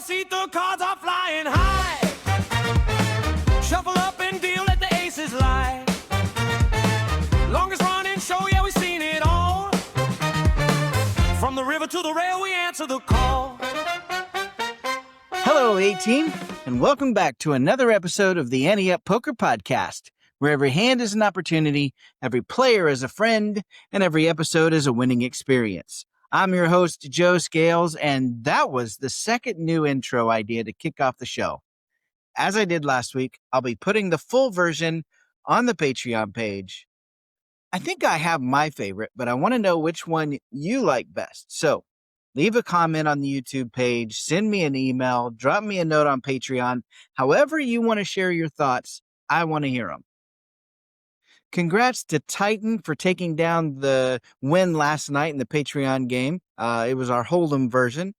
Despacito, cards are flying high. Shuffle up and deal, let the aces lie. Longest running show, yeah, we've seen it all. From the river to the rail, we answer the call. Hello, A-Team, and welcome back to another episode of the Ante Up Poker Podcast, where every hand is an opportunity, every player is a friend, and every episode is a winning experience. I'm your host, Joe Scales, and that was the second new intro idea to kick off the show. As I did last week, I'll be putting the full version on the Patreon page. I think I have my favorite, but I want to know which one you like best. So leave a comment on the YouTube page, send me an email, drop me a note on Patreon. However you want to share your thoughts, I want to hear them. Congrats to Titan for taking down the win last night in the Patreon game. It was our Hold'em version.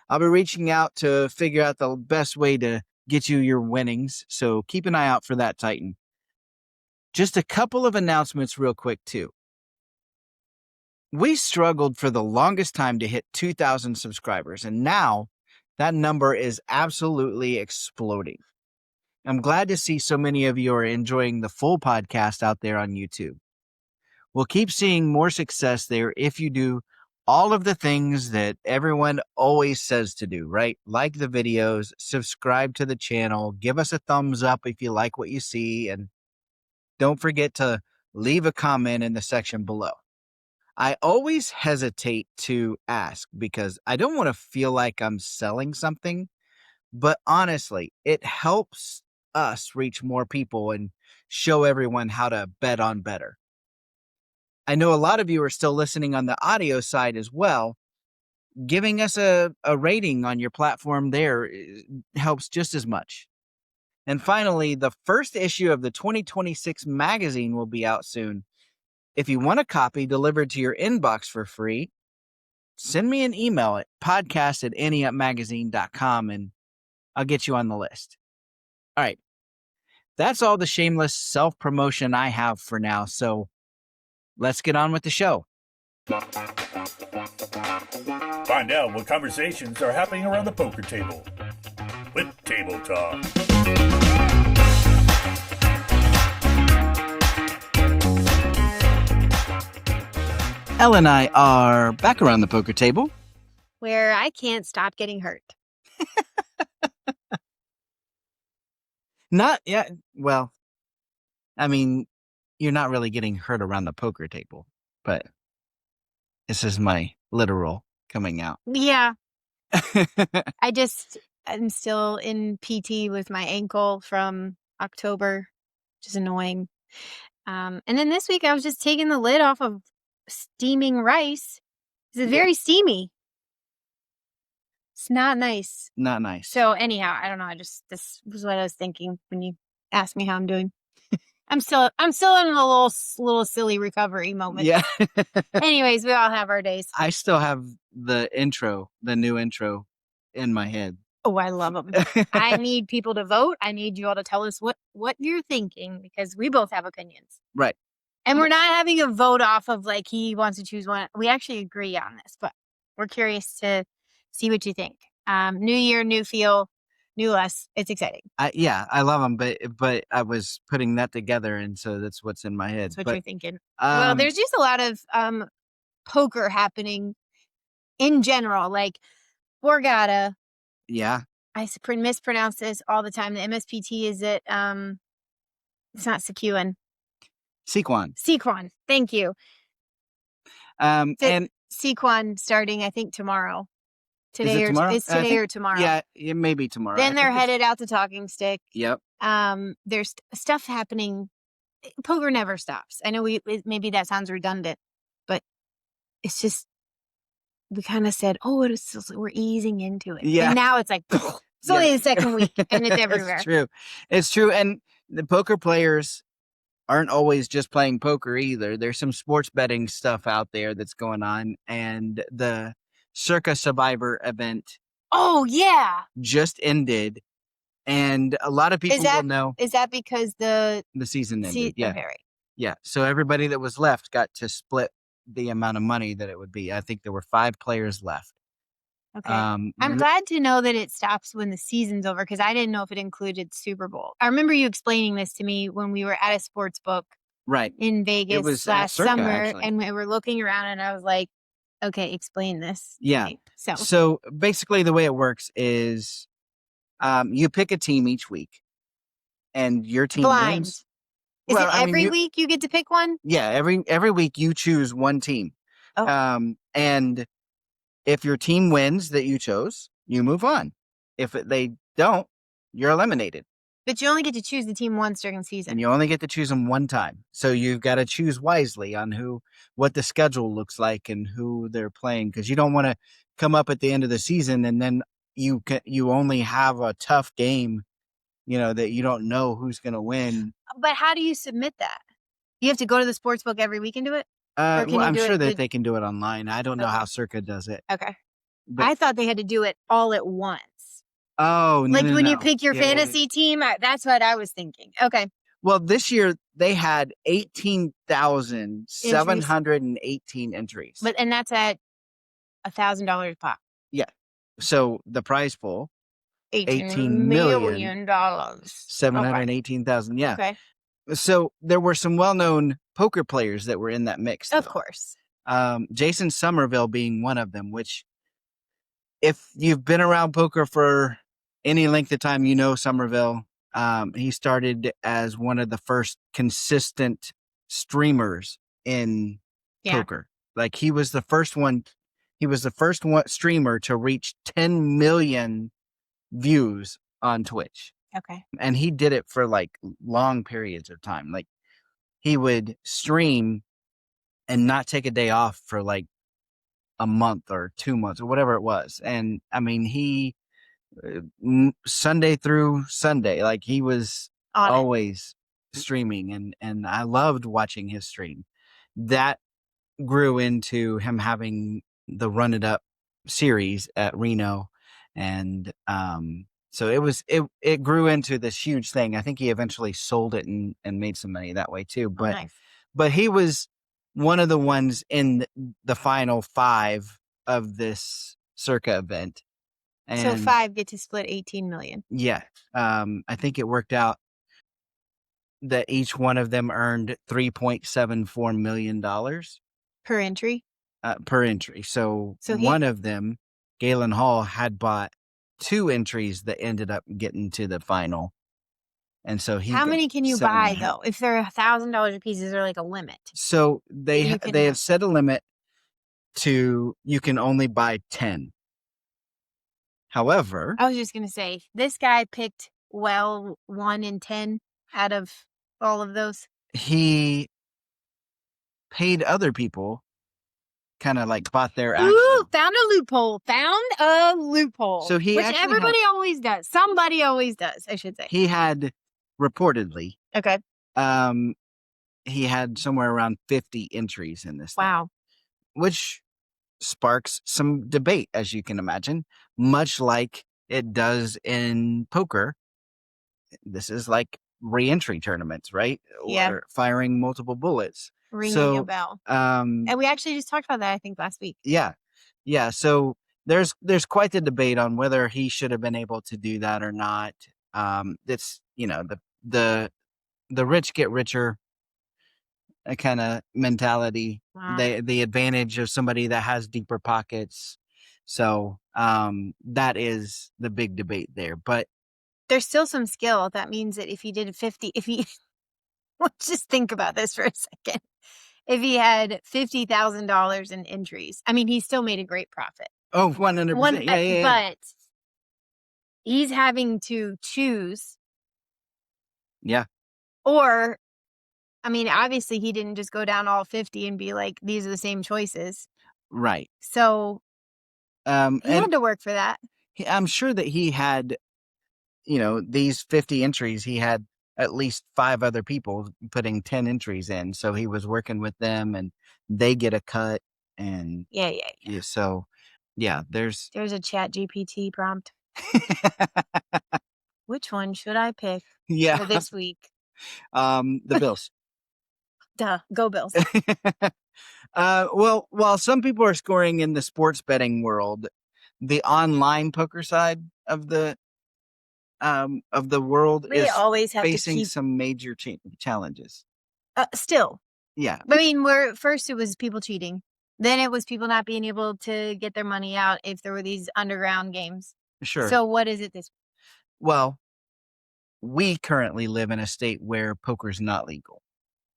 I'll be reaching out to figure out the best way to get you your winnings, so keep an eye out for that, Titan. Just a couple of announcements real quick, too. We struggled for the longest time to hit 2,000 subscribers, and now that number is absolutely exploding. I'm glad to see so many of you are enjoying the full podcast out there on YouTube. We'll keep seeing more success there if you do all of the things that everyone always says to do, right? Like the videos, subscribe to the channel, give us a thumbs up if you like what you see, and don't forget to leave a comment in the section below. I always hesitate to ask because I don't want to feel like I'm selling something, but honestly, it helps us reach more people and show everyone how to bet on better. I know a lot of you are still listening on the audio side as well. Giving us a rating on your platform there helps just as much. And finally, the first issue of the 2026 magazine will be out soon. If you want a copy delivered to your inbox for free, send me an email at podcast@anteupmagazine.com and I'll get you on the list. All right. That's all the shameless self-promotion I have for now, so let's get on with the show. Find out what conversations are happening around the poker table with Table Talk. Elle and I are back around the poker table. Where I can't stop getting hurt. Not yet. Well, I mean, you're not really getting hurt around the poker table, but this is my literal coming out. Yeah. I'm still in PT with my ankle from October, which is annoying. And then this week I was just taking the lid off of steaming rice. It's very steamy. It's not nice. Not nice. So anyhow, I don't know. This was what I was thinking when you asked me how I'm doing. I'm still in a little silly recovery moment. Yeah. Anyways, we all have our days. I still have the new intro in my head. Oh, I love them. I need people to vote. I need you all to tell us what you're thinking because we both have opinions. Right. And we're not having a vote off of like he wants to choose one. We actually agree on this, but we're curious to see what you think. New year, new feel, new us. It's exciting. I love them, but I was putting that together, and so that's what's in my head. That's what you're thinking. Well, there's just a lot of poker happening in general, like Borgata. Yeah. I mispronounce this all the time. The MSPT is it? It's not Sequan. Sequan. Thank you. And Sequan starting, I think, tomorrow. Today or tomorrow. Yeah, it may be tomorrow. Then they're headed out to Talking Stick. Yep. There's stuff happening. Poker never stops. I know maybe that sounds redundant, but it's just we kind of said, we're easing into it. Yeah. And now it's like it's only the second week and it's everywhere. It's true. And the poker players aren't always just playing poker either. There's some sports betting stuff out there that's going on, and the Circa Survivor event. Oh yeah, just ended, and a lot of people will know. Is that because the season ended? Yeah, okay, right. Yeah. So everybody that was left got to split the amount of money that it would be. I think there were 5 players left, Okay. I'm glad to know that it stops when the season's over because I didn't know if it included Super Bowl. I remember you explaining this to me when we were at a sports book Right. in It Vegas was at last Circa, summer, actually. and we were looking around, and I was like, "Okay, explain this." to Yeah. me." So So basically, the way it works is you pick a team each week, and your team blind. wins. Is Well, it I mean, every week you get to pick one? yeah, every week you choose one team. Oh. And if your team wins that you chose, you move on. If they don't, you're eliminated. But you only get to choose the team once during the And season. you only get to choose them one time. So you've got to choose wisely on what the schedule looks like and who they're playing, because you don't want to come up at the end of the season and then you only have a tough game, that you don't know who's going to win. But how do you submit that? You have to go to the sports book every week and do it? Or can Well, you I'm do sure it that they can do it online. I don't know Okay. how Circa does it. Okay. But I thought they had to do it all at once. oh, no, Like no, when no. you pick your Yeah, yeah, yeah. fantasy team, that's what I was thinking. Okay. Well, this year they had 18,718 entries. And that's at $1,000 pop. Yeah. So the prize pool, $18 million. 718,000. Yeah. Okay. So there were some well-known poker players that were in that mix. Of though. course. Jason Somerville being one of them, which if you've been around poker for any length of time, Somerville. He started as one of the first consistent streamers in poker. Like he was the first one. He was the first streamer to reach 10 million views on Twitch. Okay. And he did it for like long periods of time. Like he would stream and not take a day off for like a month or 2 months or whatever it was. And I mean, he Sunday through Sunday, like he was always streaming, and I loved watching his stream. That grew into him having the Run It Up series at Reno, and so it grew into this huge thing. I think he eventually sold it and made some money that way too. But Nice. but he was one of the ones in the final 5 of this Circa event. And So 5 get to split 18 million. yeah, I think it worked out that each one of them earned $3.74 million Per entry? per entry. So So one of them, Galen Hall, had bought 2 entries that ended up getting to the final. And so How got many can you 7.5. buy though? If they're $1,000 a piece, is there like a limit? So they You can have have- set a limit to you can only buy 10. However, I was just going to say, this guy picked 1 in 10 out of all of those. he paid other people, kind of like bought their action. Ooh, found a loophole. So he which actually everybody always does. Somebody always does, I should say. He had reportedly, Okay. he had somewhere around 50 entries in this thing, Wow. which sparks some debate, as you can imagine, much like it does in poker. This is like re-entry tournaments, right? Yeah. Or firing multiple bullets. Ringing a bell. And we actually just talked about that, I think, last week. Yeah. Yeah. So there's quite the debate on whether he should have been able to do that or not. It's, the rich get richer kind of mentality. Wow. The advantage of somebody that has deeper pockets. So that is the big debate there. But There's still some skill. That means that if he did 50, let's just think about this for a second. If he had $50,000 in entries, I mean, he still made a great profit. oh, 100%. Yeah. But he's having to choose. Yeah. Or, I mean, obviously he didn't just go down all 50 and be like, these are the same choices. Right. So he had to work for that. I'm sure that he had, these 50 entries, he had at least 5 other people putting 10 entries in. So he was working with them and they get a cut. And Yeah. So yeah, there's a Chat GPT prompt. Which one should I pick for this week? The Bills. Duh, go Bills. Well, while some people are scoring in the sports betting world, the online poker side of the world We is always have to facing keep some major challenges. still. Yeah, I mean, where first it was people cheating, then it was people not being able to get their money out if there were these underground games. sure. So what is it this Well, we currently live in a state where poker's not legal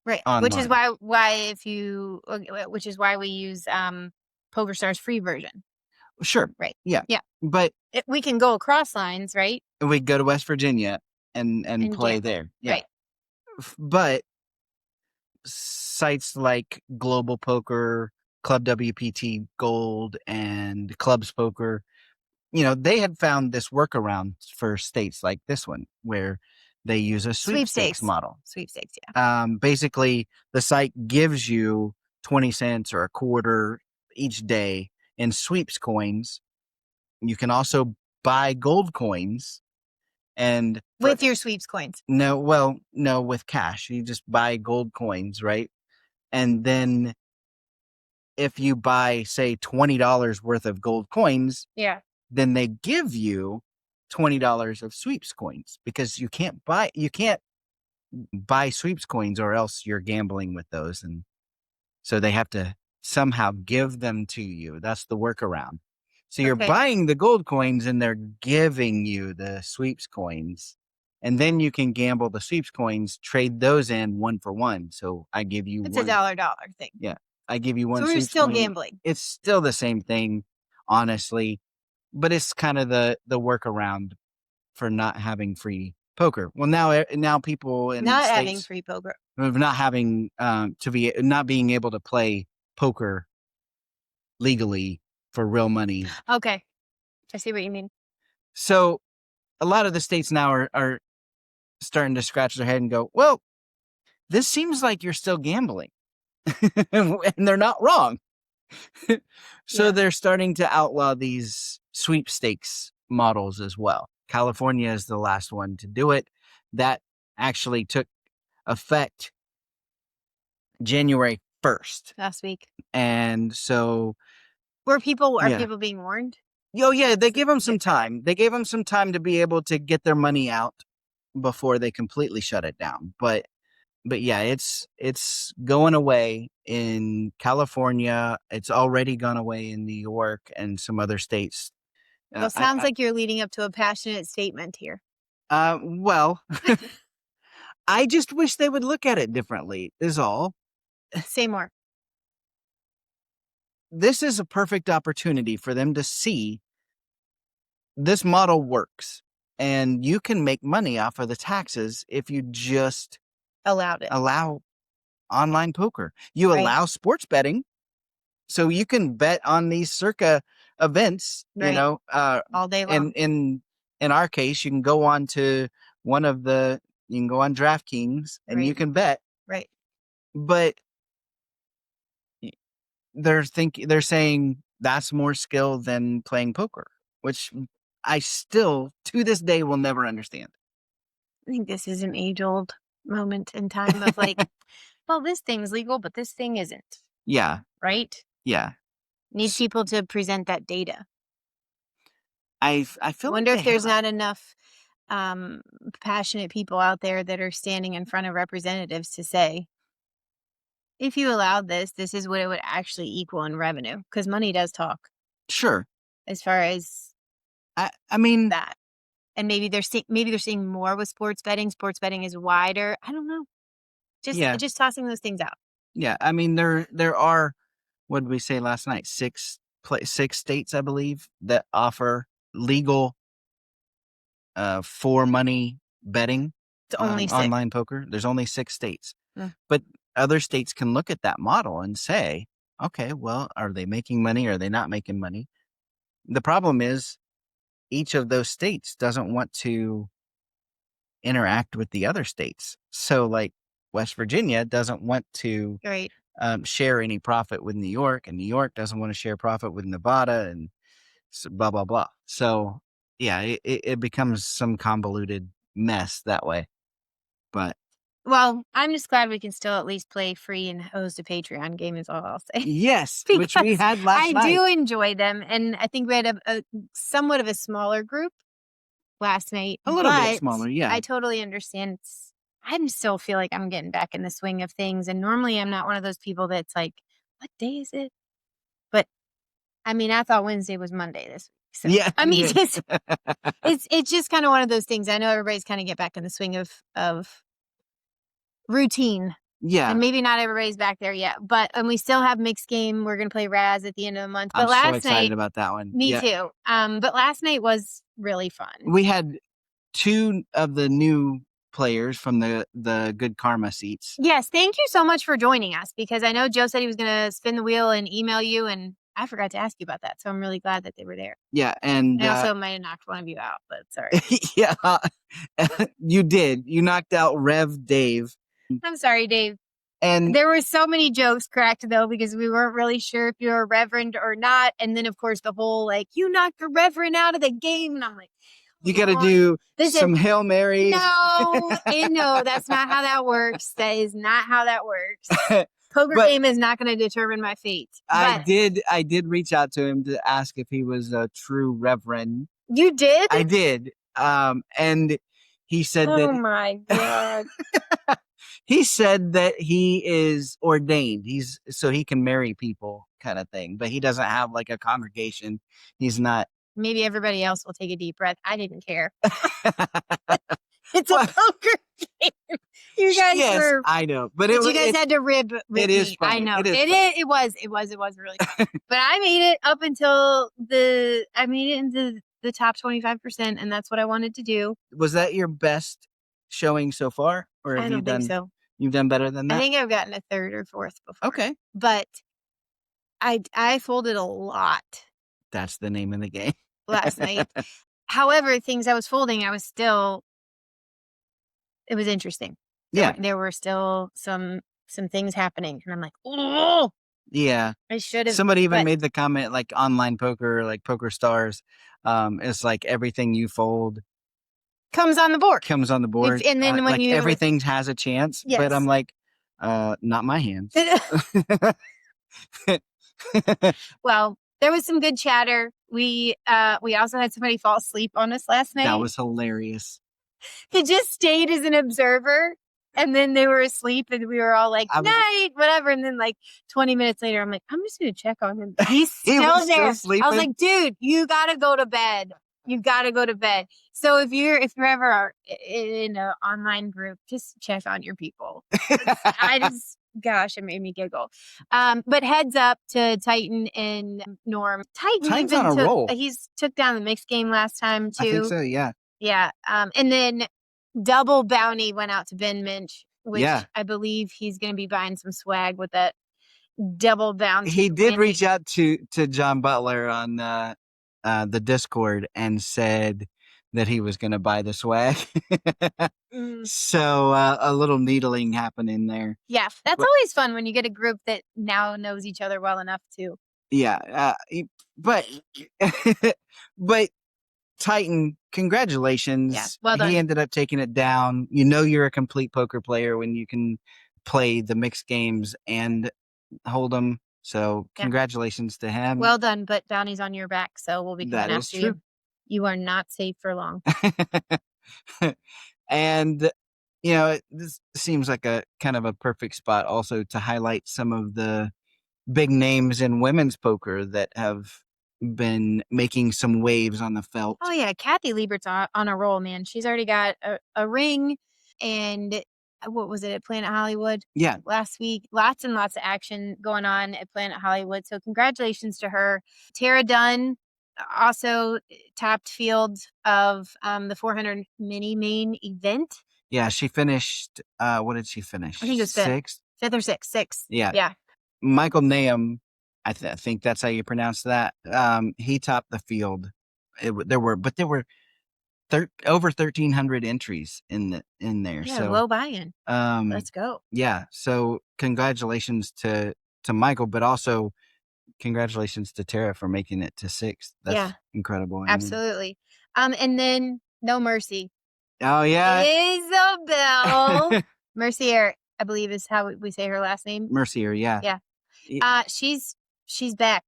right? Which is online. why if you which is why we use PokerStar's free version. Sure. Right. Yeah. Yeah. But We can go across lines, right? we go to West Virginia and And play gamble. there. Yeah. Right. But sites like Global Poker, Club WPT Gold, and Clubs Poker, they had found this workaround for states like this one where they use a sweepstakes model. Sweepstakes, yeah. Basically, the site gives you 20 cents or a quarter each day in sweeps coins. You can also buy gold coins and With your sweeps coins. no, with cash. You just buy gold coins, right? And then if you buy, say, $20 worth of gold coins, Yeah. then they give you $20 of sweeps coins because you can't buy sweeps coins or else you're gambling with those. And so they have to somehow give them to you. That's the workaround. So you're Okay. buying the gold coins and they're giving you the sweeps coins. And then you can gamble the sweeps coins, trade those in 1 for 1. So I give you It's one. a dollar thing. Yeah. I give you one So we're sweeps still coin. gambling. It's still the same thing, honestly. But it's kind of the workaround for not having free poker. Well, now people in Not states having free poker. of not having not being able to play poker legally for real money. Okay. I see what you mean. So a lot of the states now are starting to scratch their head and go, well, this seems like you're still gambling. And they're not wrong. So Yeah. they're starting to outlaw these sweepstakes models as well. California is the last one to do it. That actually took effect January 1st. Last week. And so Are Yeah. people being warned? Yeah, they give them some time. They gave them some time to be able to get their money out before they completely shut it down. But yeah, it's going away in California. It's already gone away in New York and some other states. Well, sounds like you're leading up to a passionate statement here. Well, I just wish they would look at it differently, is all. Say more. This is a perfect opportunity for them to see this model works and you can make money off of the taxes if you just Allowed it. allow online poker. You Right. allow sports betting, so you can bet on these circa events, Right. All day long. in our case, you can go on to you can go on DraftKings and you Right. can bet. Right. But they're saying that's more skill than playing poker, which I still to this day will never understand. I think this is an age-old moment in time of like, well, this thing's legal, but this thing isn't. Yeah, Right? yeah. Need people to present that data. I feel Wonder like if they there's have. not enough passionate people out there that are standing in front of representatives to say, if you allowed this, this is what it would actually equal in revenue. Because money does talk Sure. as far as I mean, that. And maybe they're seeing more with sports betting. Sports betting is wider. I don't know. Yeah. Just tossing those things out. Yeah, I mean there are, what did we say last night? Six states, I believe, that offer legal for money betting, It's only 6. online poker. There's only 6 states. Mm. But other states can look at that model and say, okay, well, are they making money? Are they not making money? The problem is each of those states doesn't want to interact with the other states. So like West Virginia doesn't want to Right. share any profit with New York, and New York doesn't want to share profit with Nevada, and blah blah blah. So yeah, it becomes some convoluted mess that way. But Well, I'm just glad we can still at least play free and host a Patreon game is all I'll say. Yes, which we Because had last I night. do enjoy them, and I think we had a somewhat of a smaller group last night. A little bit but smaller, yeah. I totally understand. I still feel like I'm getting back in the swing of things, and normally I'm not one of those people that's like, "What day is it?" But I mean, I thought Wednesday was Monday this week. So Yeah. I mean, yeah. it's just kind of one of those things. I know everybody's kind of get back in the swing of routine. Yeah. And maybe not everybody's back there yet, and we still have mixed game. We're gonna play Raz at the end of the month. But I'm so last excited night, about that one. me Yeah. too. But last night was really fun. We had 2 of the new players from the Good Karma seats. Yes, thank you so much for joining us, because I know Joe said he was gonna spin the wheel and email you, and I forgot to ask you about that. So I'm really glad that they were there. Yeah, and I also might have knocked one of you out, but sorry. yeah, you did. You knocked out Rev Dave. I'm sorry, Dave. And There were so many jokes cracked though, because we weren't really sure if you were a reverend or not. And then of course the whole like, you knocked the reverend out of the game, and I'm like, you got to "Lord." do Listen, some Hail Marys. No, that's not how that works. That is not how that works. Poker But game is not going to determine my fate. I But did reach out to him to ask if he was a true reverend. you did? I did. And he said Oh that my God. he said that he is ordained. He's so he can marry people kind of thing, but he doesn't have like a congregation. He's not. Maybe everybody else will take a deep breath. I didn't care. It's a Well, poker game. You guys yes, were. I know, but But you guys had to rib it is me. funny. I know. It is It funny. is. It was really fun. But I made it up until I made it into the top 25%, and that's what I wanted to do. Was that your best showing so far, or have I you don't done? think so. You've done better than that. I think I've gotten a third or fourth before. Okay, But I folded a lot that's the name of the game. last night. However, things I was folding, it was interesting. Yeah, There were still some things happening, and I'm like, oh, yeah. I should have. Somebody even but made the comment like online poker, like Poker Stars. It's like everything you fold comes on the board. comes on the board. And then when like you everything has a chance. But Yes. I'm like, not my hands. Well, there was some good chatter. We also had somebody fall asleep on us last night. That was hilarious. He just stayed as an observer, and then they were asleep, and we were all like, night, whatever. And then like 20 minutes later, I'm like, I'm just gonna check on him. He's He still was still there. I sleeping? was like, dude, you gotta go to bed. You gotta go to bed. So if you're ever in an online group, just check on your people. Gosh, it made me giggle. But heads up to Titan and Norm. Titan's on a roll. He's took down the mixed game last time too. I think so. Yeah. Yeah. And then double bounty went out to Ben Minch, which Yeah. I believe he's going to be buying some swag with that double bounty. He did reach out to John Butler on the Discord and said that he was going to buy the swag. So a little needling happening there. Yeah, that's always fun when you get a group that now knows each other well enough to. Yeah, but but Titan, congratulations. Yeah, well done. He ended up taking it down. You know you're a complete poker player when you can play the mixed games and hold them. So congratulations to him. Well done, but bounty's on your back, so we'll be coming That is after true. you. You are not safe for long. And this seems like a kind of a perfect spot also to highlight some of the big names in women's poker that have been making some waves on the felt. Oh yeah, Kathy Liebert's on a roll, man. She's already got a ring, and what was it at Planet Hollywood? Yeah. Last week, lots and lots of action going on at Planet Hollywood. So congratulations to her. Tara Dunn also topped field of the 400 mini main event. Yeah, she finished. What did she finish? I think it was sixth. Fifth or sixth. Yeah. Yeah. Michael Nahum, I think that's how you pronounce that. He topped the field. There were over 1,300 entries in there. Yeah, so low buy-in. Let's go. Yeah. So congratulations to Michael, but also congratulations to Tara for making it to sixth. That's incredible. Absolutely. And then No Mercy. Oh yeah. Isabel Mercier, I believe is how we say her last name. Mercier, yeah. Yeah. She's back.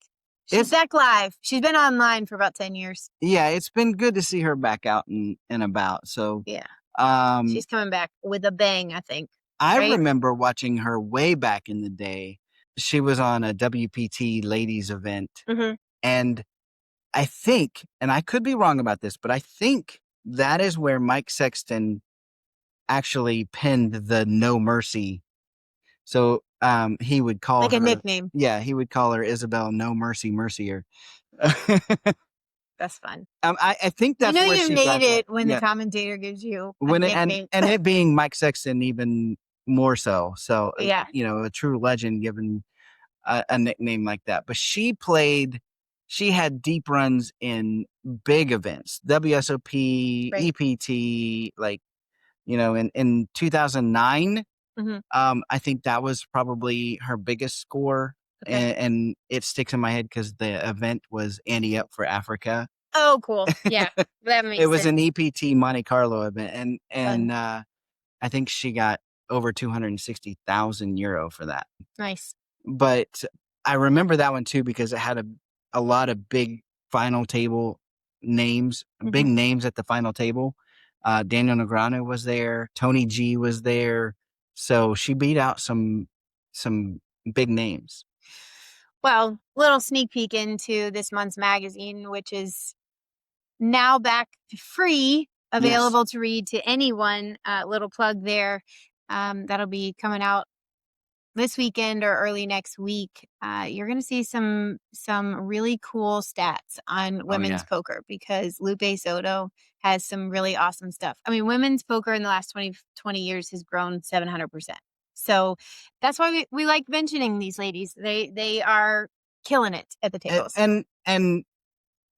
She's It's- back live. She's been online for about 10 years. Yeah, it's been good to see her back out and about. So Yeah. um She's coming back with a bang, I think. I right? remember watching her way back in the day. She was on a WPT ladies event. Mhm. And I think, and I could be wrong about this, but I think that is where Mike Sexton actually penned the No Mercy. So he would call Like her a nickname. Yeah, he would call her Isabel No Mercy Mercier. That's fun. I think that's where you she made got that. it when Yeah. the commentator gives you a When it, nickname. and it being Mike Sexton even more so. So Yeah. a true legend given a nickname like that. But she had deep runs in big events, WSOP, Right. EPT, like, in 2009. Mhm. I think that was probably her biggest score. Okay. And it sticks in my head because the event was Ante Up for Africa. Oh, cool. Yeah. That makes It was sense. an EPT Monte Carlo event, and Fun. I think she got over 260,000 euro for that. Nice. But I remember that one too because it had a lot of big final table names, big Mhm. names at the final table. Daniel Negreanu was there, Tony G was there, so she beat out some big names. Well, little sneak peek into this month's magazine, which is now back free, available to read to anyone. Little plug there. That'll be coming out this weekend or early next week. You're going to see some really cool stats on women's poker because Lupe Soto has some really awesome stuff. I mean, women's poker in the last 20 years has grown 700%. So that's why we like mentioning these ladies. They are killing it at the tables. And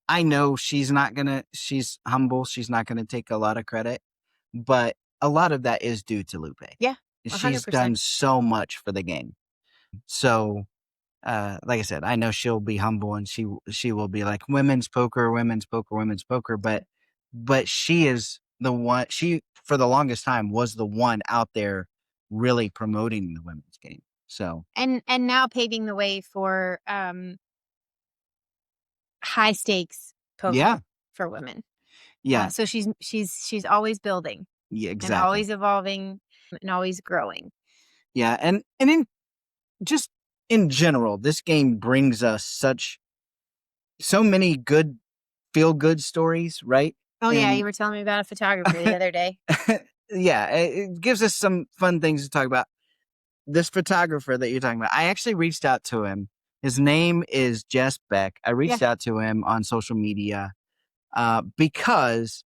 I know she's humble. She's not going to take a lot of credit, but a lot of that is due to Lupe. Yeah, She's 100%. done so much for the game. So, like I said, I know she'll be humble and she will be like women's poker, women's poker, women's poker. But she is the one. She for the longest time was the one out there really promoting the women's game. So And now paving the way for high stakes poker yeah, for women. yeah, So she's always building yeah, and exactly. always evolving and always growing. Yeah, and in general, this game brings us so many good feel good stories, right? Oh yeah, And you were telling me about a photographer the other day. yeah, it gives us some fun things to talk about. This photographer that you're talking about, I actually reached out to him. His name is Jess Beck. I reached out to him on social media because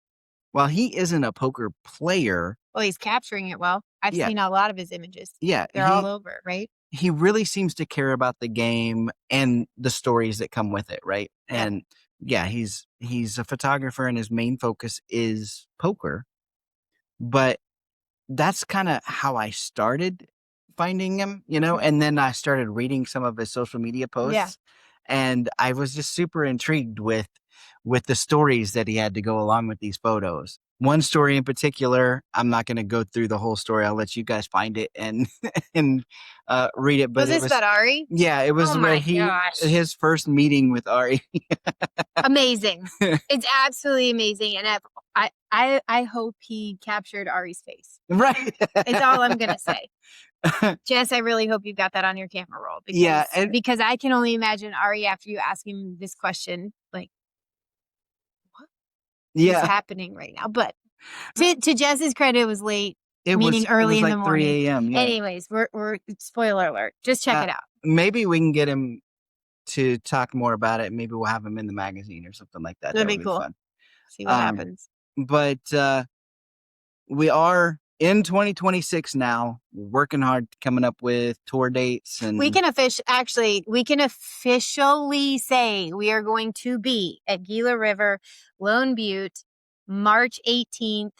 while he isn't a poker player, Well, he's capturing it well. I've yeah, seen a lot of his images. yeah, They're all over, right? he really seems to care about the game and the stories that come with it, right? Yeah. And yeah, he's a photographer and his main focus is poker. But that's kind of how I started finding him, and then I started reading some of his social media posts. And I was just super intrigued with the stories that he had to go along with these photos. One story in particular, I'm not going to go through the whole story. I'll let you guys find it and and read it. But Was this about Ari? Yeah, it was Oh where my gosh. his first meeting with Ari. Amazing. It's absolutely amazing. And I hope he captured Ari's face. Right. It's all I'm going to say. Jess, I really hope you got that on your camera roll. Because, Yeah, because I can only imagine Ari after you ask him this question, like, what is happening right now? But to Jess's credit, it was late, meaning early in the morning. 3 a.m. Yeah. Anyways, we're spoiler alert. Just check it out. Maybe we can get him to talk more about it. Maybe we'll have him in the magazine or something like that. That'd That be would cool. Fun. See what happens. But we are in 2026 now, working hard, coming up with tour dates, and we can officially say we are going to be at Gila River, Lone Butte, March 18th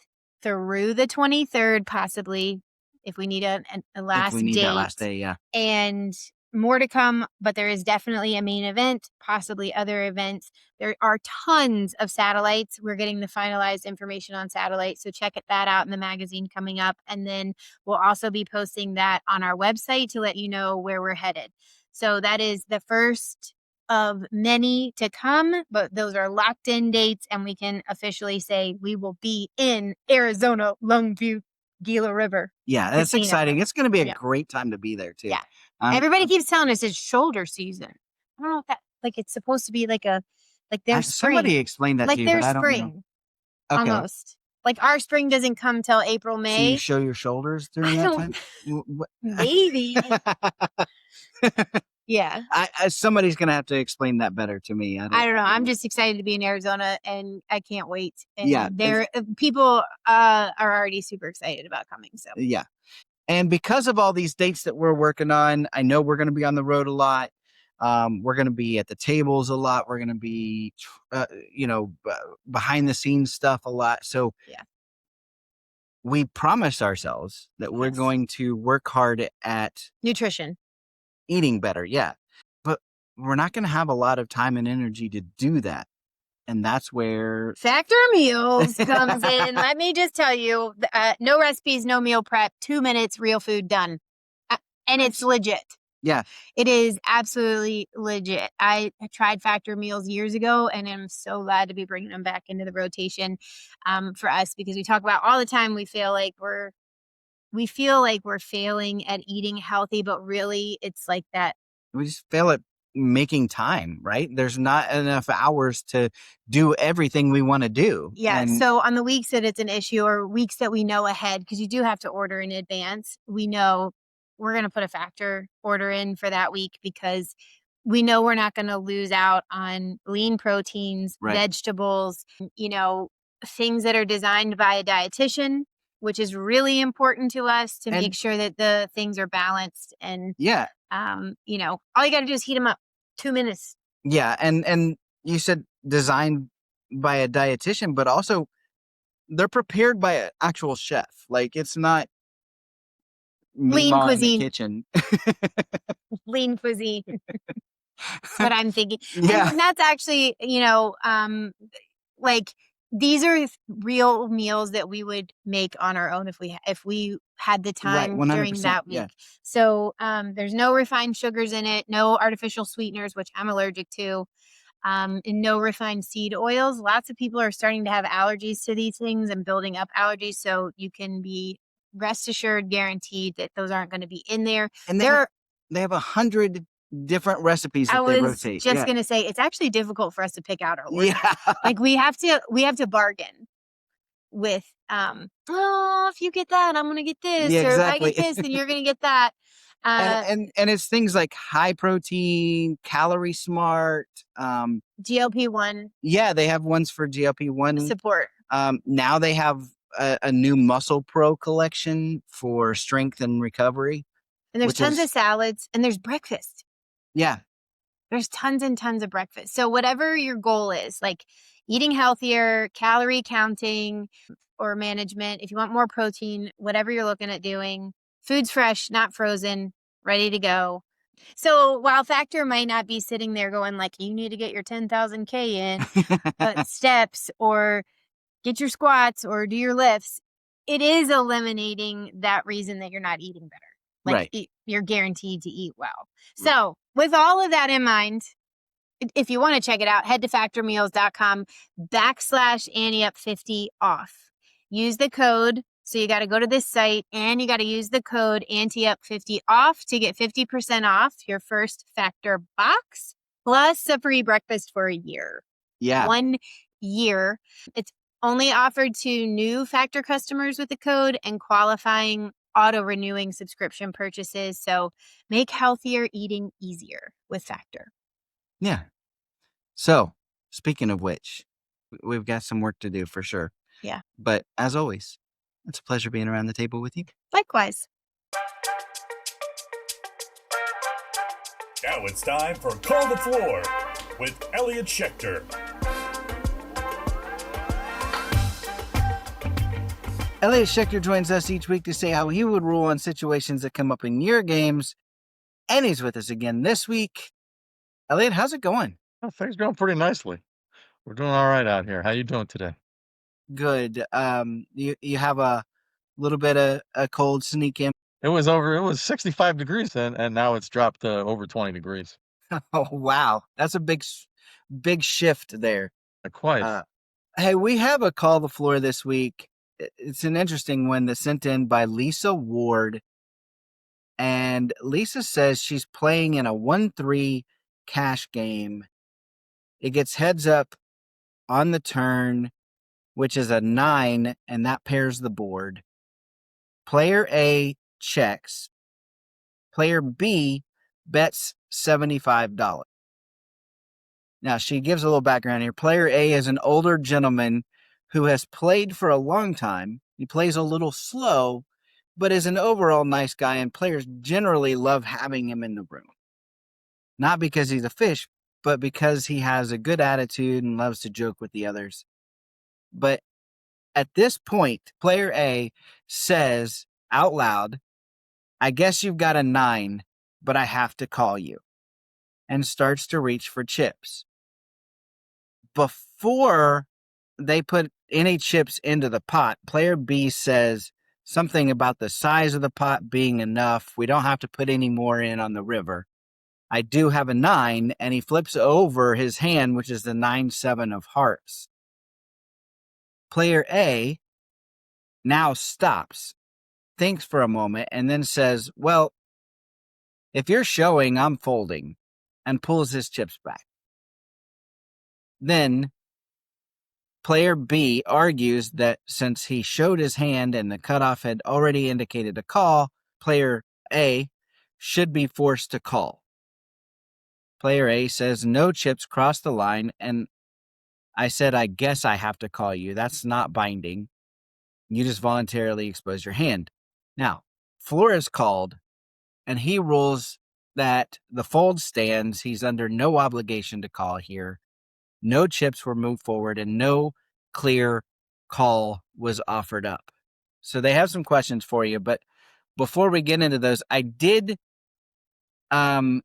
through the 23rd, possibly if we need a last if we need date. that last day, yeah. And more to come, but there is definitely a main event, possibly other events. There are tons of satellites. We're getting the finalized information on satellites, so check that out in the magazine coming up. And then we'll also be posting that on our website to let you know where we're headed. So that is the first of many to come, but those are locked in dates, and we can officially say we will be in Arizona, Longview, Gila River. Yeah, that's Casino. exciting. It's going to be a Yeah. great time to be there too. Yeah. Everybody keeps telling us it's shoulder season. I don't know if that, like, it's supposed to be like their spring. Somebody explained that Like to you, their but I don't know. spring. Okay. Almost. Like our spring doesn't come till April, So May. you show your shoulders during I that don't- time? Maybe. Yeah. Somebody's going to have to explain that better to me. I don't know. I'm just excited to be in Arizona, and I can't wait. And Yeah, people are already super excited about coming. So Yeah. And because of all these dates that we're working on, I know we're going to be on the road a lot. We're going to be at the tables a lot. We're going to be, behind the scenes stuff a lot. So yeah, we promised ourselves that we're Yes. going to work hard at nutrition. eating better. Yeah. But we're not going to have a lot of time and energy to do that. And that's where Factor Meals comes in. Let me just tell you, no recipes, no meal prep, 2 minutes, real food done. And it's legit. Yeah. It is absolutely legit. I tried Factor Meals years ago, and I'm so glad to be bringing them back into the rotation for us, because we talk about all the time we feel like we're failing at eating healthy, but really it's like that. We just fail at making time, right? There's not enough hours to do everything we want to do. Yeah. And So on the weeks that it's an issue, or weeks that we know ahead, because you do have to order in advance, we know we're going to put a Factor order in for that week, because we know we're not going to lose out on lean proteins, Right. vegetables, things that are designed by a dietitian, which is really important to us to make sure that the things are balanced. And, yeah. all you got to do is heat them up 2 minutes. Yeah. And you said designed by a dietitian, but also they're prepared by an actual chef. Like, it's not Lean meatball in the cuisine. kitchen. Lean cuisine. That's what I'm thinking. Yeah. And that's actually, like, these are real meals that we would make on our own if we had the time during 100%, that week. yeah. So there's no refined sugars in it, no artificial sweeteners, which I'm allergic to, and no refined seed oils. Lots of people are starting to have allergies to these things and building up allergies. So you can be rest assured, guaranteed that those aren't going to be in there. And they have 100 different recipes that I they was rotate. just going to say, it's actually difficult for us to pick out our order. Yeah. Like we have to bargain with, if you get that, I'm going to get this. Yeah, or if I exactly. get this, then you're going to get that. And it's things like high protein, calorie smart. GLP-1 Yeah, they have ones for GLP-1 support. Now they have a new Muscle Pro collection for strength and recovery. And there's tons of salads, and there's breakfast. Yeah. There's tons and tons of breakfast. So whatever your goal is, like eating healthier, calorie counting, or management, if you want more protein, whatever you're looking at doing, food's fresh, not frozen, ready to go. So while Factor might not be sitting there going like, you need to get your 10,000 K in steps, or get your squats, or do your lifts, it is eliminating that reason that you're not eating better. Like you're guaranteed to eat well. So with all of that in mind, if you want to check it out, head to factormeals.com/AnnieUp50 off. Use the code. So you got to go to this site, and you got to use the code AntieUp50 off to get 50% off your first Factor box, plus a free breakfast for a year. Yeah. 1 year. It's only offered to new Factor customers with the code and qualifying auto-renewing subscription purchases. So make healthier eating easier with Factor. Yeah. So speaking of which, we've got some work to do for sure. Yeah. But as always, it's a pleasure being around the table with you. Likewise. Now it's time for Call the Floor with Elliot Schechter. Elliot Schechter joins us each week to say how he would rule on situations that come up in your games. And he's with us again this week. Elliot, how's it going? Oh, things going pretty nicely. We're doing all right out here. How you doing today? Good. You have a little bit of a cold sneak in. It was 65 degrees then, and now it's dropped to over 20 degrees. Oh, wow. That's a big shift there. Quite. Hey, we have a call the floor this week. It's an interesting one that's sent in by Lisa Ward. And Lisa says she's playing in a 1-3 cash game. It gets heads up on the turn, which is a 9, and that pairs the board. Player A checks. Player B bets $75. Now, she gives a little background here. Player A is an older gentleman who has played for a long time. He plays a little slow, but is an overall nice guy, and players generally love having him in the room. Not because he's a fish, but because he has a good attitude and loves to joke with the others. But at this point, player A says out loud, "I guess you've got a 9, but I have to call you," and starts to reach for chips. Before they put any chips into the pot, player B says something about the size of the pot being enough. We don't have to put any more in on the river. I do have a 9, and he flips over his hand, which is the 9-7 of hearts. Player A now stops, thinks for a moment, and then says, "Well, if you're showing, I'm folding," and pulls his chips back. Then player B argues that since he showed his hand and the cutoff had already indicated a call, player A should be forced to call. Player A says no chips cross the line, and I said, "I guess I have to call you. That's not binding. You just voluntarily expose your hand." Now, floor is called, and he rules that the fold stands. He's under no obligation to call here. No chips were moved forward, and no clear call was offered up. So they have some questions for you, but before we get into those, I did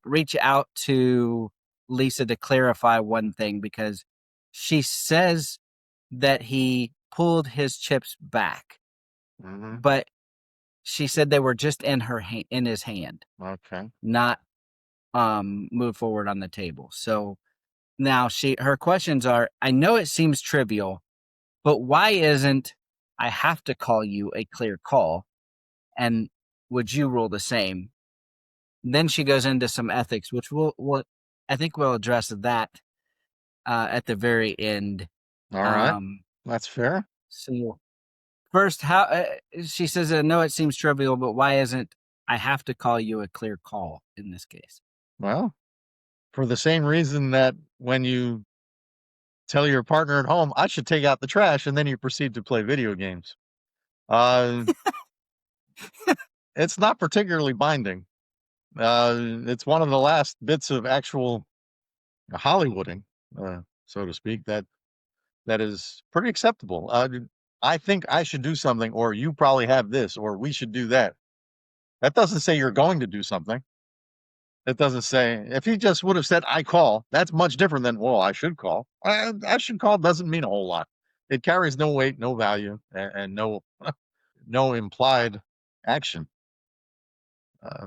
reach out to Lisa to clarify one thing, because she says that he pulled his chips back, but she said they were just in his hand, Okay. not moved forward on the table. So now her questions are, I know it seems trivial, but why isn't "I have to call you" a clear call? And would you rule the same? Then she goes into some ethics, which I think we'll address that at the very end. All right. That's fair. So first, how she says, "I know it seems trivial, but why isn't "I have to call you" a clear call in this case? Well, for the same reason that when you tell your partner at home, "I should take out the trash," and then you proceed to play video games. It's not particularly binding. It's one of the last bits of actual Hollywooding, so to speak, that is pretty acceptable. I think I should do something, or you probably have this, or we should do that. That doesn't say you're going to do something. It doesn't say, if he just would have said, "I call," that's much different than, "Well, I should call." I should call doesn't mean a whole lot. It carries no weight, no value, and no no implied action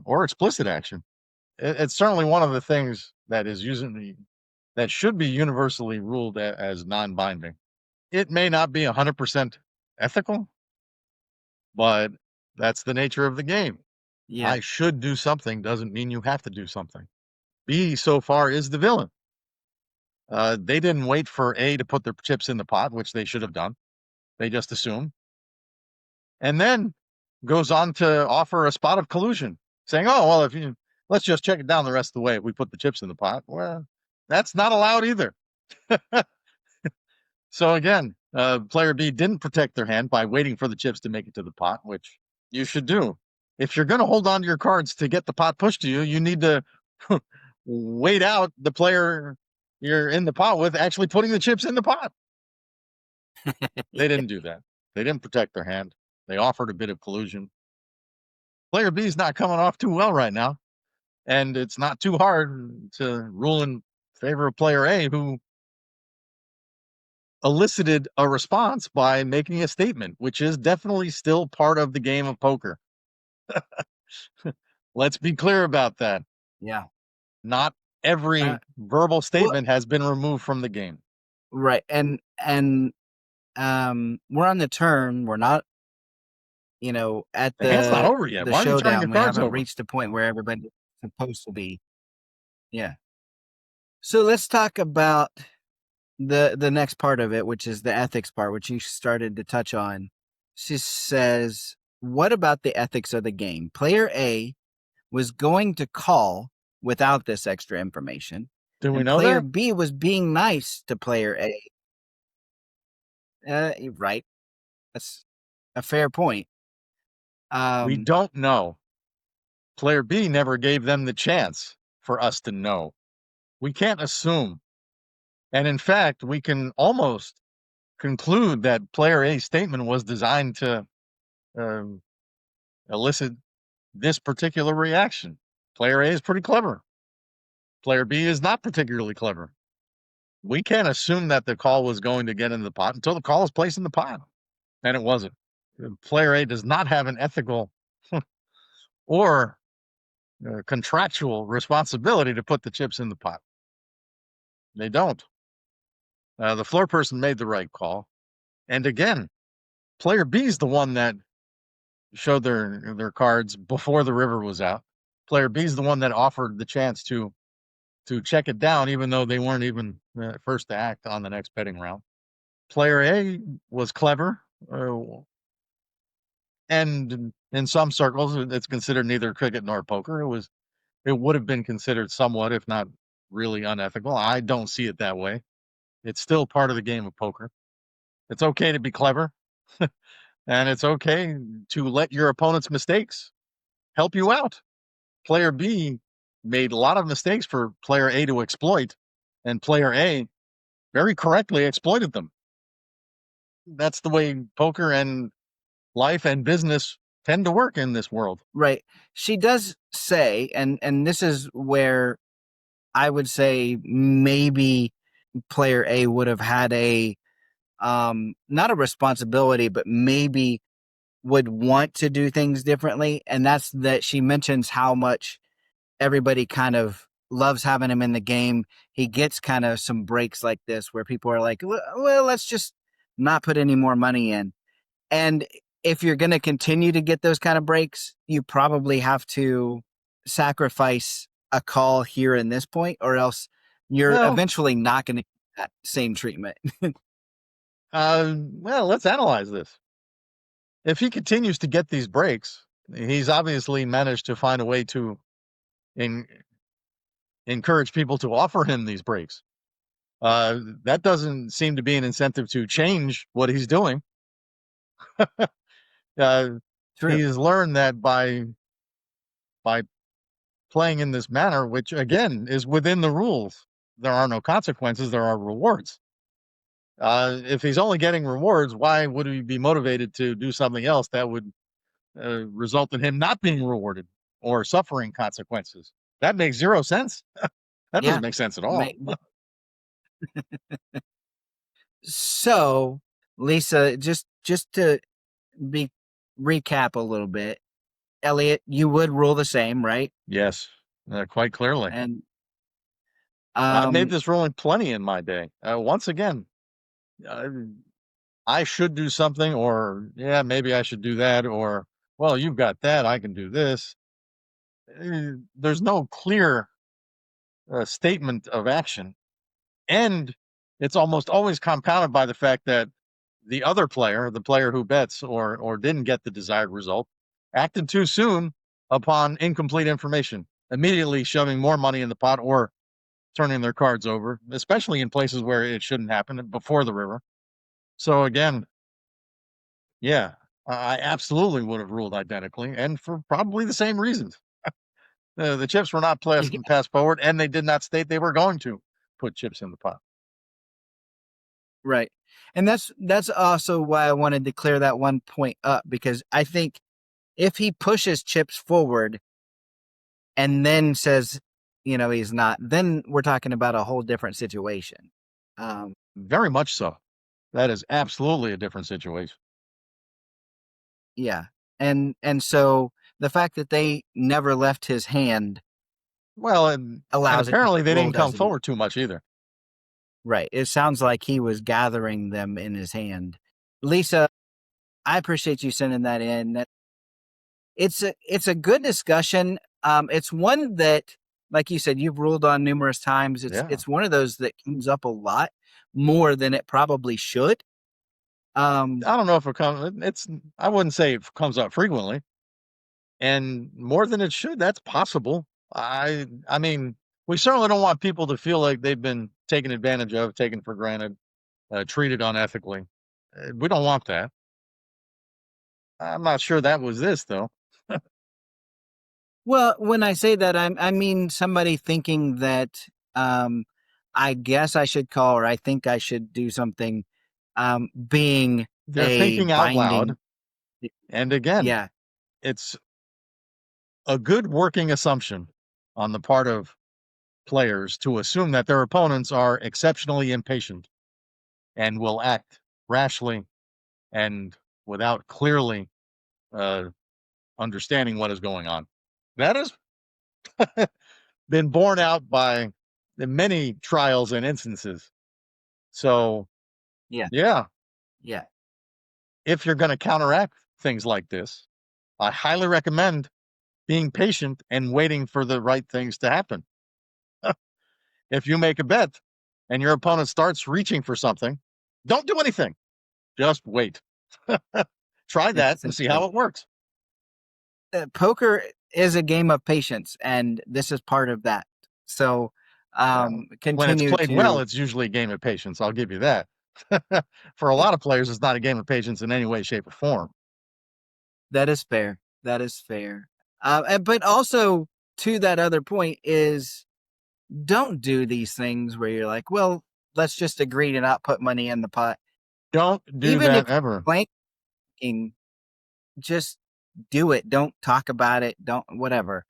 or explicit action. It's certainly one of the things that is that should be universally ruled as non-binding. It may not be 100% ethical, but that's the nature of the game. Yeah. I should do something doesn't mean you have to do something. B so far is the villain. They didn't wait for A to put their chips in the pot, which they should have done. They just assumed. And then goes on to offer a spot of collusion, saying, "Oh, well, let's just check it down the rest of the way if we put the chips in the pot." Well, that's not allowed either. So again, player B didn't protect their hand by waiting for the chips to make it to the pot, which you should do. If you're going to hold on to your cards to get the pot pushed to you, you need to wait out the player you're in the pot with actually putting the chips in the pot. They didn't do that. They didn't protect their hand. They offered a bit of collusion. Player B is not coming off too well right now. And it's not too hard to rule in favor of player A, who elicited a response by making a statement, which is definitely still part of the game of poker. Let's be clear about that. Yeah. Not every verbal statement has been removed from the game. Right. And we're on the turn. We're not, at The hand's not the over yet. the Why are you turning showdown. your We cards haven't over? reached a point where everybody's supposed to be. Yeah. So let's talk about the next part of it, which is the ethics part, which you started to touch on. She says, what about the ethics of the game? Player A was going to call without this extra information, Do we and know player that? B was being nice to player A. Right. That's a fair point. We don't know. Player B never gave them the chance for us to know. We can't assume. And in fact, we can almost conclude that player A's statement was designed to um, elicit this particular reaction. Player A is pretty clever. Player B is not particularly clever. We can't assume that the call was going to get into the pot until the call is placed in the pot, and it wasn't. Player A does not have an ethical or contractual responsibility to put the chips in the pot. They don't. The floor person made the right call, and again, player B is the one that showed their cards before the river was out. Player B is the one that offered the chance to check it down, even though they weren't even first to act on the next betting round. Player A was clever, and in some circles, it's considered neither cricket nor poker. It would have been considered somewhat, if not really, unethical. I don't see it that way. It's still part of the game of poker. It's okay to be clever, and it's okay to let your opponent's mistakes help you out. Player B made a lot of mistakes for player A to exploit, and player A very correctly exploited them. That's the way poker and life and business tend to work in this world. Right. She does say, and this is where I would say maybe player A would have had a not a responsibility, but maybe would want to do things differently. And that's that she mentions how much everybody kind of loves having him in the game. He gets kind of some breaks like this where people are like, well, let's just not put any more money in. And if you're going to continue to get those kind of breaks, you probably have to sacrifice a call here in this point, or else you're Well, eventually not going to get that same treatment. well, let's analyze this. If he continues to get these breaks, he's obviously managed to find a way to en- encourage people to offer him these breaks. That doesn't seem to be an incentive to change what he's doing. Uh, True. he's learned that by playing in this manner, which again is within the rules, there are no consequences, there are rewards. If he's only getting rewards, why would he be motivated to do something else that would result in him not being rewarded or suffering consequences? That makes zero sense. That Yeah. doesn't make sense at all. So, Lisa, just to be recap a little bit, Elliot, you would rule the same, right? Yes, quite clearly. And I've made this ruling plenty in my day. Once again, uh, I should do something, or yeah, maybe I should do that, or well, you've got that, I can do this. There's no clear statement of action, and it's almost always compounded by the fact that the other player, the player who bets or didn't get the desired result, acted too soon upon incomplete information, immediately shoving more money in the pot or turning their cards over, especially in places where it shouldn't happen before the river. So again, yeah, I absolutely would have ruled identically, and for probably the same reasons. The chips were not passed forward, and they did not state they were going to put chips in the pot. right. And that's also why I wanted to clear that one point up, because I think if he pushes chips forward, and then says, he's not, then we're talking about a whole different situation. Very much so. That is absolutely a different situation. Yeah. And so the fact that they never left his hand Well, and allows it to apparently be they didn't ruled come as forward too much either. right. It sounds like he was gathering them in his hand. Lisa, I appreciate you sending that in. It's a good discussion. It's one that, like you said, you've ruled on numerous times. It's Yeah. it's one of those that comes up a lot more than it probably should. I don't know if it comes. I wouldn't say it comes up frequently, and more than it should. That's possible. I mean, we certainly don't want people to feel like they've been taken advantage of, taken for granted, treated unethically. We don't want that. I'm not sure that was this though. Well, when I say that, I mean somebody thinking that I guess I should call or I think I should do something, being They're a thinking out loud, binding. and again, Yeah, it's a good working assumption on the part of players to assume that their opponents are exceptionally impatient and will act rashly and without clearly uh, understanding what is going on. That has been borne out by the many trials and instances. So, yeah, yeah, yeah. if you're going to counteract things like this, I highly recommend being patient and waiting for the right things to happen. If you make a bet and your opponent starts reaching for something, don't do anything. Just wait. Try that and see how Essentially, it works. poker is a game of patience, and this is part of that. So, Well, when it's continue played well, to. it's usually a game of patience. I'll give you that. For a Yeah, lot of players, it's not a game of patience in any way, shape, or form. that is fair. That is fair. But also to that other point is don't do these things where you're like, well, let's just agree to not put money in the pot. Don't do Even if that ever. blanking, just do it. Don't talk about it. Don't whatever.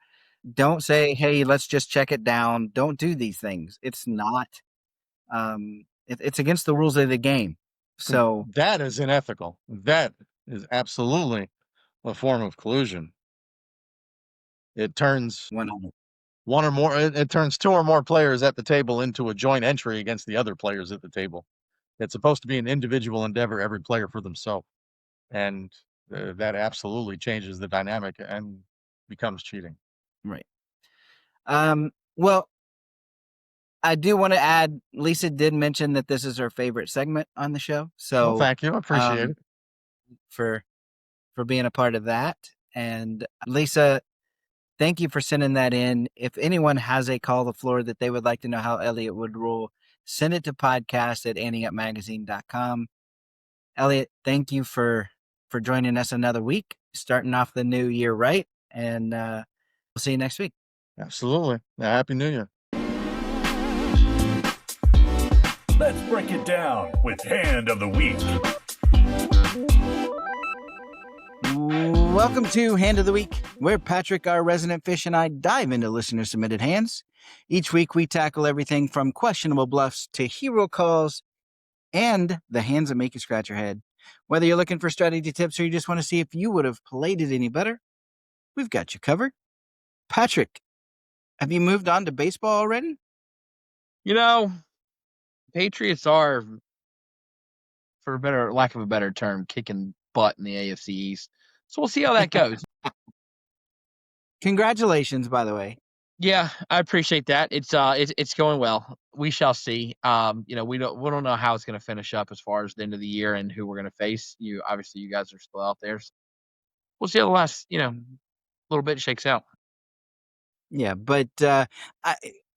Don't say, hey, let's just check it down. Don't do these things. It's not. It's against the rules of the game. So That is unethical. That is absolutely a form of collusion. It turns one on one or more, it turns two or more players at the table into a joint entry against the other players at the table. It's supposed to be an individual endeavor, every player for themselves. And that absolutely changes the dynamic and becomes cheating. right. Well, I do want to add. Lisa did mention that this is her favorite segment on the show. Well, So, thank you. I appreciate um, it. for being a part of that. And Lisa, thank you for sending that in. If anyone has a call the floor that they would like to know how Elliot would rule, send it to podcast@anteupmagazine.com. Elliot, thank you for joining us another week, starting off the new year right. And we'll see you next week. Absolutely. Happy New Year. Let's break it down with Hand of the Week. Welcome to Hand of the Week, where Patrick, our resident fish, and I dive into listener submitted hands. Each week, we tackle everything from questionable bluffs to hero calls and the hands that make you scratch your head. Whether you're looking for strategy tips or you just want to see if you would have played it any better, we've got you covered. Patrick, have you moved on to baseball already? You know, Patriots are, for a better lack of a better term, kicking butt in the AFC East. So we'll see how that goes. Congratulations, by the way. Yeah, I appreciate that. It's going well. We shall see. We don't know how it's going to finish up as far as the end of the year and who we're going to face. You guys are still out there. So we'll see how the last little bit shakes out. Yeah, but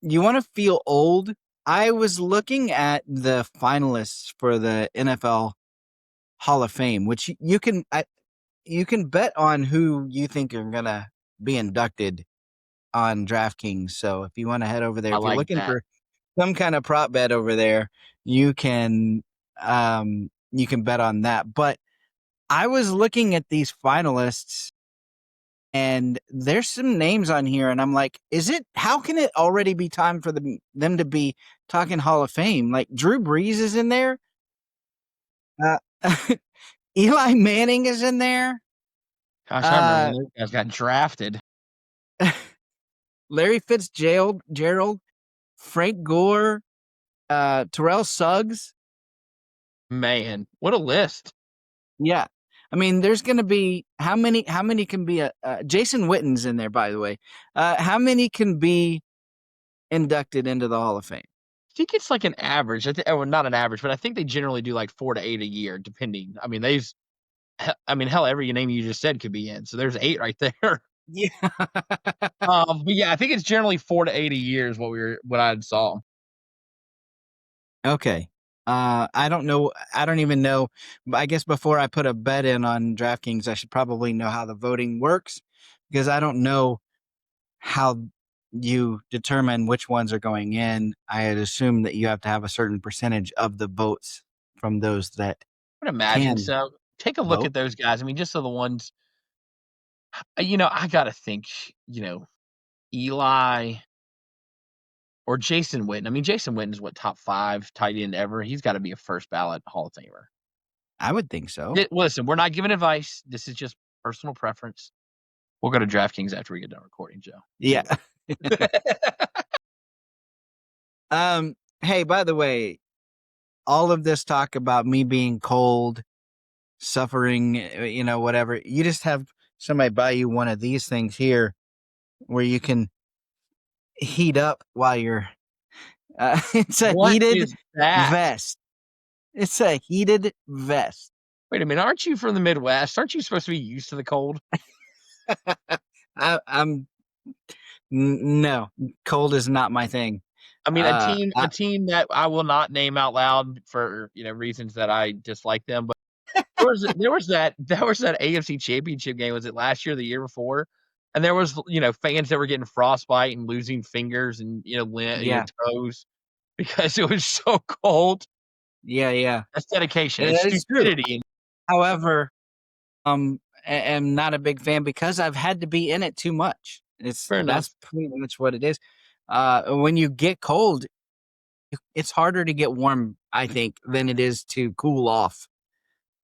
you want to feel old? I was looking at the finalists for the NFL Hall of Fame, which you can bet on who you think are gonna be inducted on DraftKings. So if you want to head over there, I if you're like looking that. for some kind of prop bet over there, you can bet on that. But I was looking at these finalists and there's some names on here, and I'm like, how can it already be time for them to be talking Hall of Fame? Like Drew Brees is in there. Uh, Eli Manning is in there. Gosh, I remember when those guys got drafted. Larry Fitzgerald, Frank Gore, Terrell Suggs. Man, what a list. Yeah. I mean, there's going to be how many can be Jason Witten's in there, by the way. How many can be inducted into the Hall of Fame? I think it's like an average. Well, not an average, but I think they generally do like 4 to 8 a year, depending. I mean, hell, every name you just said could be in. So there's 8 right there. Yeah. But yeah, I think it's generally 4 to 8 a year is what I saw. Okay. I don't know. I don't even know. I guess before I put a bet in on DraftKings, I should probably know how the voting works, because I don't know how you determine which ones are going in. I had assumed that you have to have a certain percentage of the votes from those that I would imagine can so. Take a look vote. at those guys. I mean, just so the ones, I got to think, Eli or Jason Witten. I mean, Jason Witten is what, top 5 tight end ever. He's got to be a first ballot Hall of Famer. I would think so. Listen, we're not giving advice. This is just personal preference. We'll go to DraftKings after we get done recording, Joe. Yeah. Hey, by the way, all of this talk about me being cold, suffering, whatever, you just have somebody buy you one of these things here where you can heat up while you're it's a What heated is that? vest. It's a heated vest. Wait a minute. Aren't you from the Midwest? Aren't you supposed to be used to the cold? No, cold is not my thing. I mean, a I team that I will not name out loud for, reasons that I dislike them, but there was that AFC Championship game. Was it last year or the year before? And there was, fans that were getting frostbite and losing fingers and, Yeah. toes because it was so cold. Yeah. That's dedication. It's That is true. stupidity. However, am not a big fan because I've had to be in it too much. Fair enough. That's pretty much what it is. When you get cold, it's harder to get warm, I think, than it is to cool off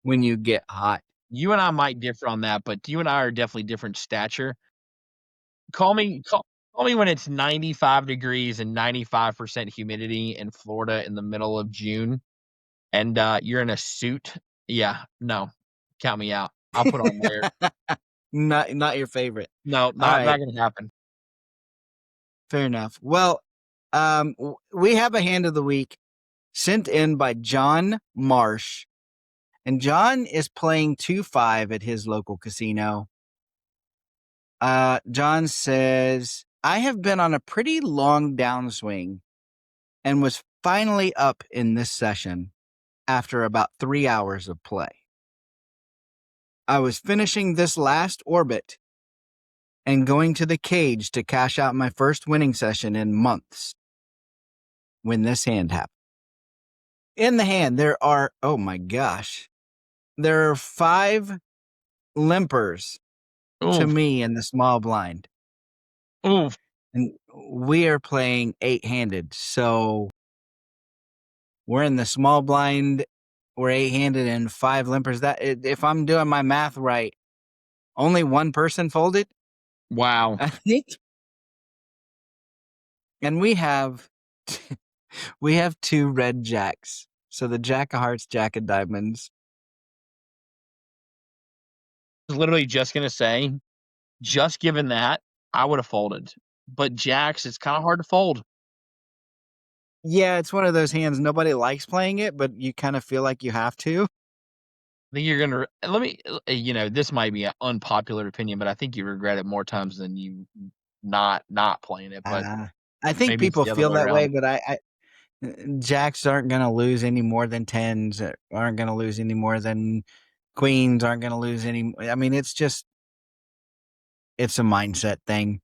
when you get hot. You and I might differ on that, but you and I are definitely different stature. Call me when it's 95 degrees and 95% humidity in Florida in the middle of June, and, you're in a suit. Yeah, no, count me out. I'll put on layer. Not your favorite. No, All not right, gonna happen. fair enough. Well, we have a hand of the week sent in by John Marsh, and John is playing 2-5 at his local casino. John says, I have been on a pretty long downswing and was finally up in this session after about 3 hours of play. I was finishing this last orbit and going to the cage to cash out my first winning session in months when this hand happened. In the hand, there are 5 limpers to Oof, me in the small blind. oof. And we are playing 8-handed. So we're in the small blind, we're 8-handed and 5 limpers. That, if I'm doing my math right, only one person folded, Wow. I think. And we have 2 red jacks. So the jack of hearts, jack of diamonds. I was literally just gonna say, just given that, I would have folded. But jacks, it's kinda hard to fold. Yeah, it's one of those hands nobody likes playing it, but you kind of feel like you have to. I think you're gonna let me this might be an unpopular opinion, but I think you regret it more times than you not playing it, but I think maybe it's people the other feel way that way, around. but jacks aren't going to lose any more than tens, aren't going to lose any more than queens, aren't going to lose any. I mean, it's a mindset thing,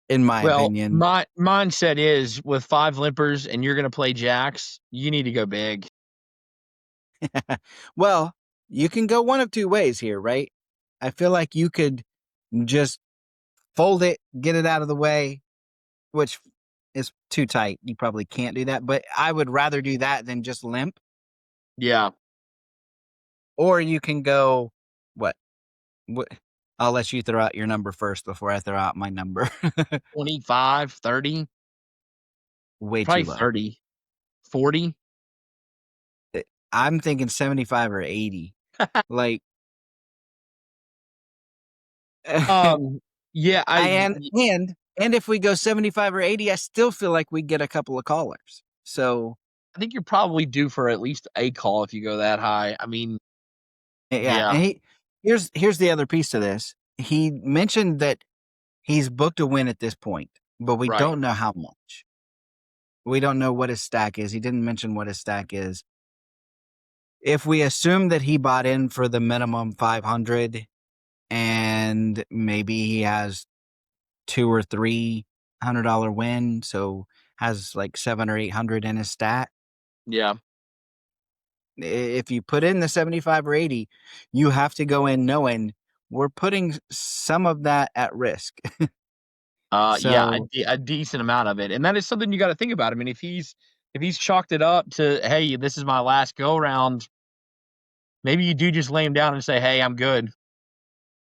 in my Well, opinion. my mindset is with 5 limpers and you're gonna play jacks, you need to go big. Well, you can go one of 2 ways here, right? I feel like you could just fold it, get it out of the way, which is too tight. You probably can't do that, but I would rather do that than just limp. Yeah. Or you can go, what? What? I'll let you throw out your number first before I throw out my number. 25, 30, Way too probably low. 30, 40. I'm thinking 75 or 80. Like, Um, yeah, and if we go 75 or 80, I still feel like we get a couple of callers. So I think you're probably due for at least a call if you go that high. I mean, yeah, yeah, and here's the other piece to this. He mentioned that he's booked a win at this point, but we right. don't know how much. We don't know what his stack is. He didn't mention what his stack is. If we assume that he bought in for the minimum 500 and maybe he has $200 or $300 win, so has like 700 or 800 in his stat. Yeah. If you put in the 75 or 80, you have to go in knowing we're putting some of that at risk. Yeah, So a decent amount of it, and that is something you gotta think about. I mean, if he's chalked it up to, "Hey, this is my last go round," maybe you do just lay him down and say, "Hey, I'm good."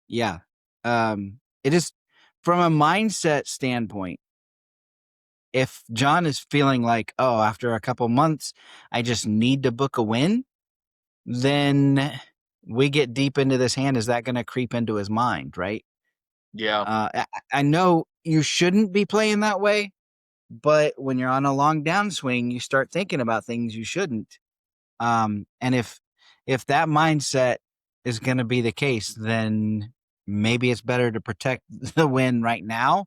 yeah, it is from a mindset standpoint. If John is feeling like, oh, after a couple months, I just need to book a win, then we get deep into this hand. Is that going to creep into his mind, right? Yeah. I know you shouldn't be playing that way, but when you're on a long downswing, you start thinking about things you shouldn't. And if that mindset is going to be the case, then maybe it's better to protect the win right now.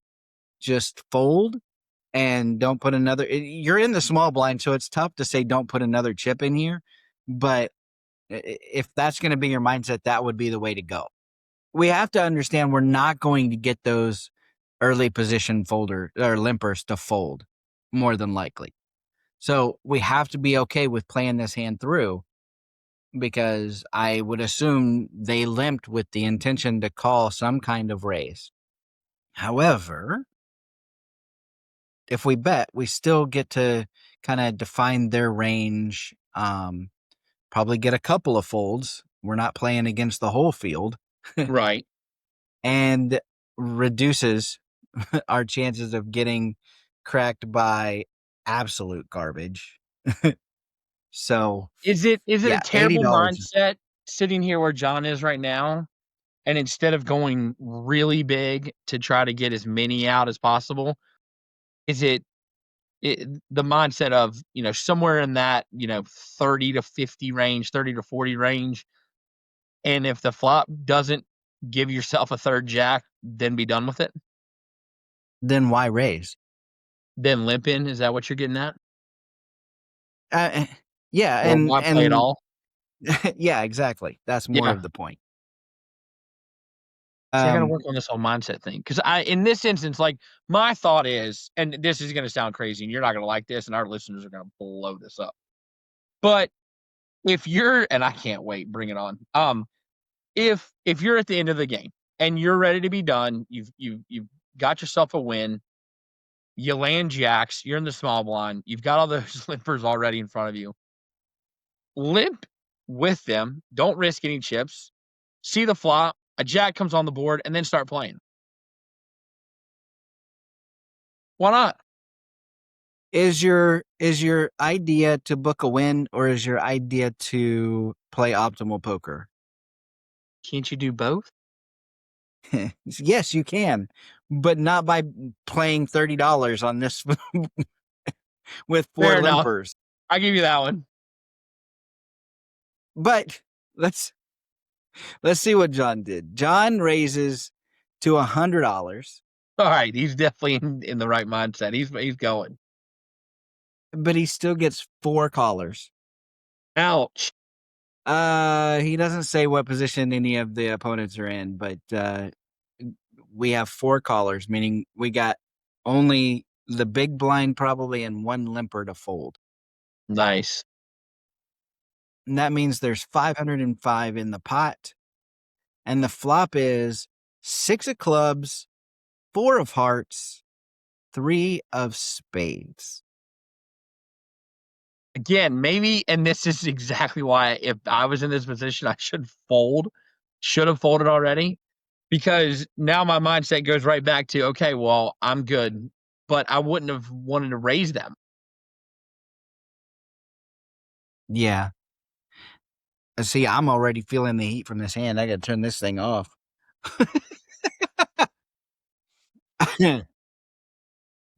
Just fold and don't put another. You're in the small blind, so it's tough to say don't put another chip in here. But if that's going to be your mindset, that would be the way to go. We have to understand we're not going to get those early position folder or limpers to fold, more than likely. So we have to be okay with playing this hand through, because I would assume they limped with the intention to call some kind of raise. However, if we bet, we still get to kind of define their range, probably get a couple of folds. We're not playing against the whole field, Right. and reduces our chances of getting cracked by absolute garbage. So, Is it a yeah, terrible $80. mindset sitting here where John is right now, and instead of going really big to try to get as many out as possible, is the mindset of, somewhere in that, 30 to 50 range, 30 to 40 range, and if the flop doesn't give yourself a third jack, then be done with it? Then why raise? Then limp in, is that what you're getting at? Uh, yeah, Or why play at and all? yeah, exactly. That's more Yeah. of the point. See, I gotta Um, work on this whole mindset thing, because in this instance, like, my thought is, and this is gonna sound crazy, and you're not gonna like this, and our listeners are gonna blow this up. But if you're and I can't wait, bring it on. If you're at the end of the game and you're ready to be done, you've got yourself a win, you land jacks, you're in the small blind, you've got all those limpers already in front of you. Limp with them, don't risk any chips, see the flop, a jack comes on the board, and then start playing. Why not? is your idea to book a win, or is your idea to play optimal poker? Can't you do both? Yes, you can, but not by playing $30 on this with four Fair enough. limpers. I give you that one. But let's see what John did. John raises to $100, All right, he's definitely in the right mindset. He's going. but he still gets four callers. Ouch. He doesn't say what position any of the opponents are in, but we have four callers, meaning we got only the big blind probably and one limper to fold. Nice. And that means there's 505 in the pot, and the flop is 6 of clubs, 4 of hearts, 3 of spades. Again, maybe, and this is exactly why if I was in this position, I should fold. Should have folded already because now my mindset goes right back to, okay, well, I'm good, but I wouldn't have wanted to raise them. Yeah. See, I'm already feeling the heat from this hand. I got to turn this thing off.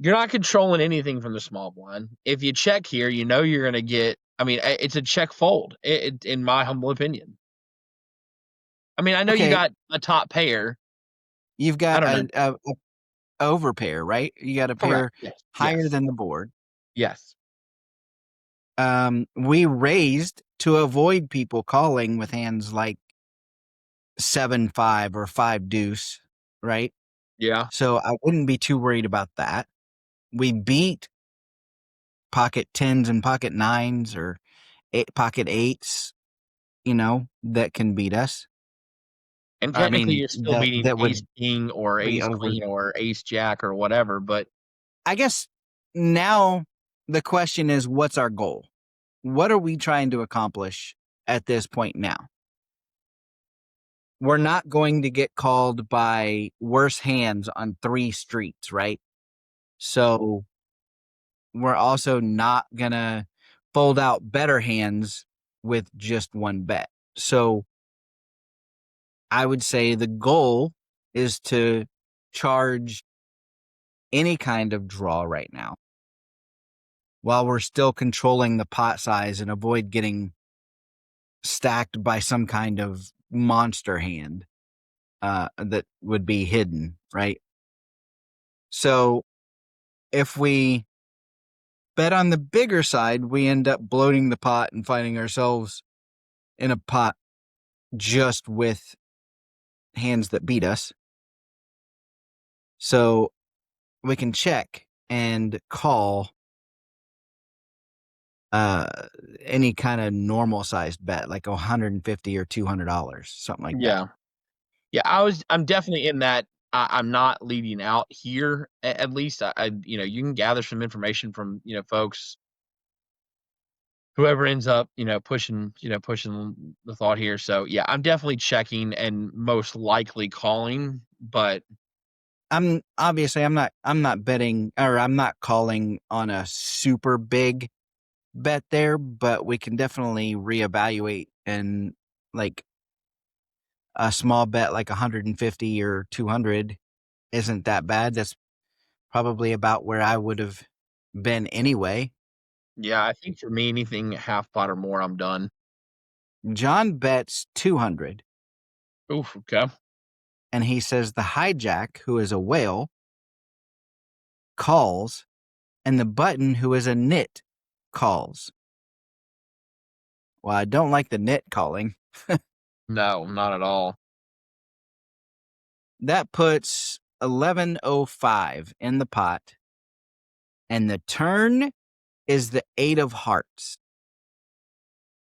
You're not controlling anything from the small blind. If you check here, you know you're gonna get. I mean, it's a check fold, in my humble opinion. I mean, I know you Okay, got a top pair. you've I got don't know. a overpair, right? You got a Correct. pair Yes. higher Yes. than the board. Yes. We raised to avoid people calling with hands like 7-5 or 5 deuce, right? Yeah. So I wouldn't be too worried about that. We beat pocket 10s and pocket 9s or pocket 8s, that can beat us. And I technically, mean, you're still that beating that ace would king or be ace over. queen or ace jack or whatever. But I guess now the question is, what's our goal? What are we trying to accomplish at this point now? We're not going to get called by worse hands on 3 streets, right? So we're also not going to fold out better hands with just 1 bet. So I would say the goal is to charge any kind of draw right now while we're still controlling the pot size and avoid getting stacked by some kind of monster hand that would be hidden, right? So if we bet on the bigger side, we end up bloating the pot and finding ourselves in a pot just with hands that beat us. So we can check and call uh any kind of normal sized bet, like $150 or $200, something like that. yeah, yeah, I'm definitely in that. I'm not leading out here. At least you can gather some information from folks, whoever ends up pushing the thought here. So yeah, I'm definitely checking and most likely calling, but I'm not betting, or I'm not calling on a super big bet there, but we can definitely reevaluate, and like a small bet like 150 or 200 isn't that bad. That's probably about where I would have been anyway. yeah, I think for me, anything half pot or more, I'm done. John bets 200, Oof. Okay. and he says the hijack, who is a whale, calls, and the button, who is a nit, calls. Well, I don't like the nit calling. No, not at all. That puts 1105 in the pot, and the turn is the 8 of hearts.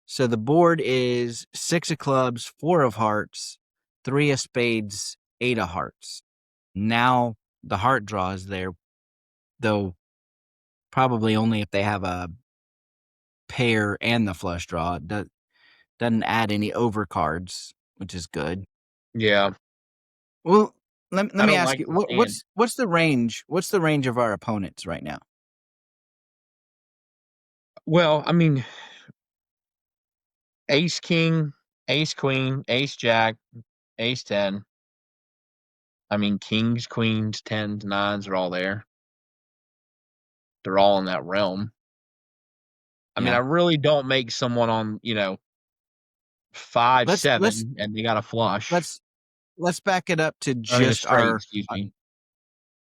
So the board is 6 of clubs, 4 of hearts, 3 of spades, 8 of hearts. Now the heart draw is there, though probably only if they have a pair and the flush draw. It doesn't add any overcards, which is good. Yeah, Well, let I me don't ask like you, this hand. what's the range? What's the range of our opponents right now? Well, I mean, ace king, ace queen, ace jack, ace 10. I mean, kings, queens, tens, nines are all there. They're all in that realm. I mean, I Yeah. really don't make someone on, five, Let's let's seven, and they got a flush. let's let's back it up to I mean, a just straight, our excuse me.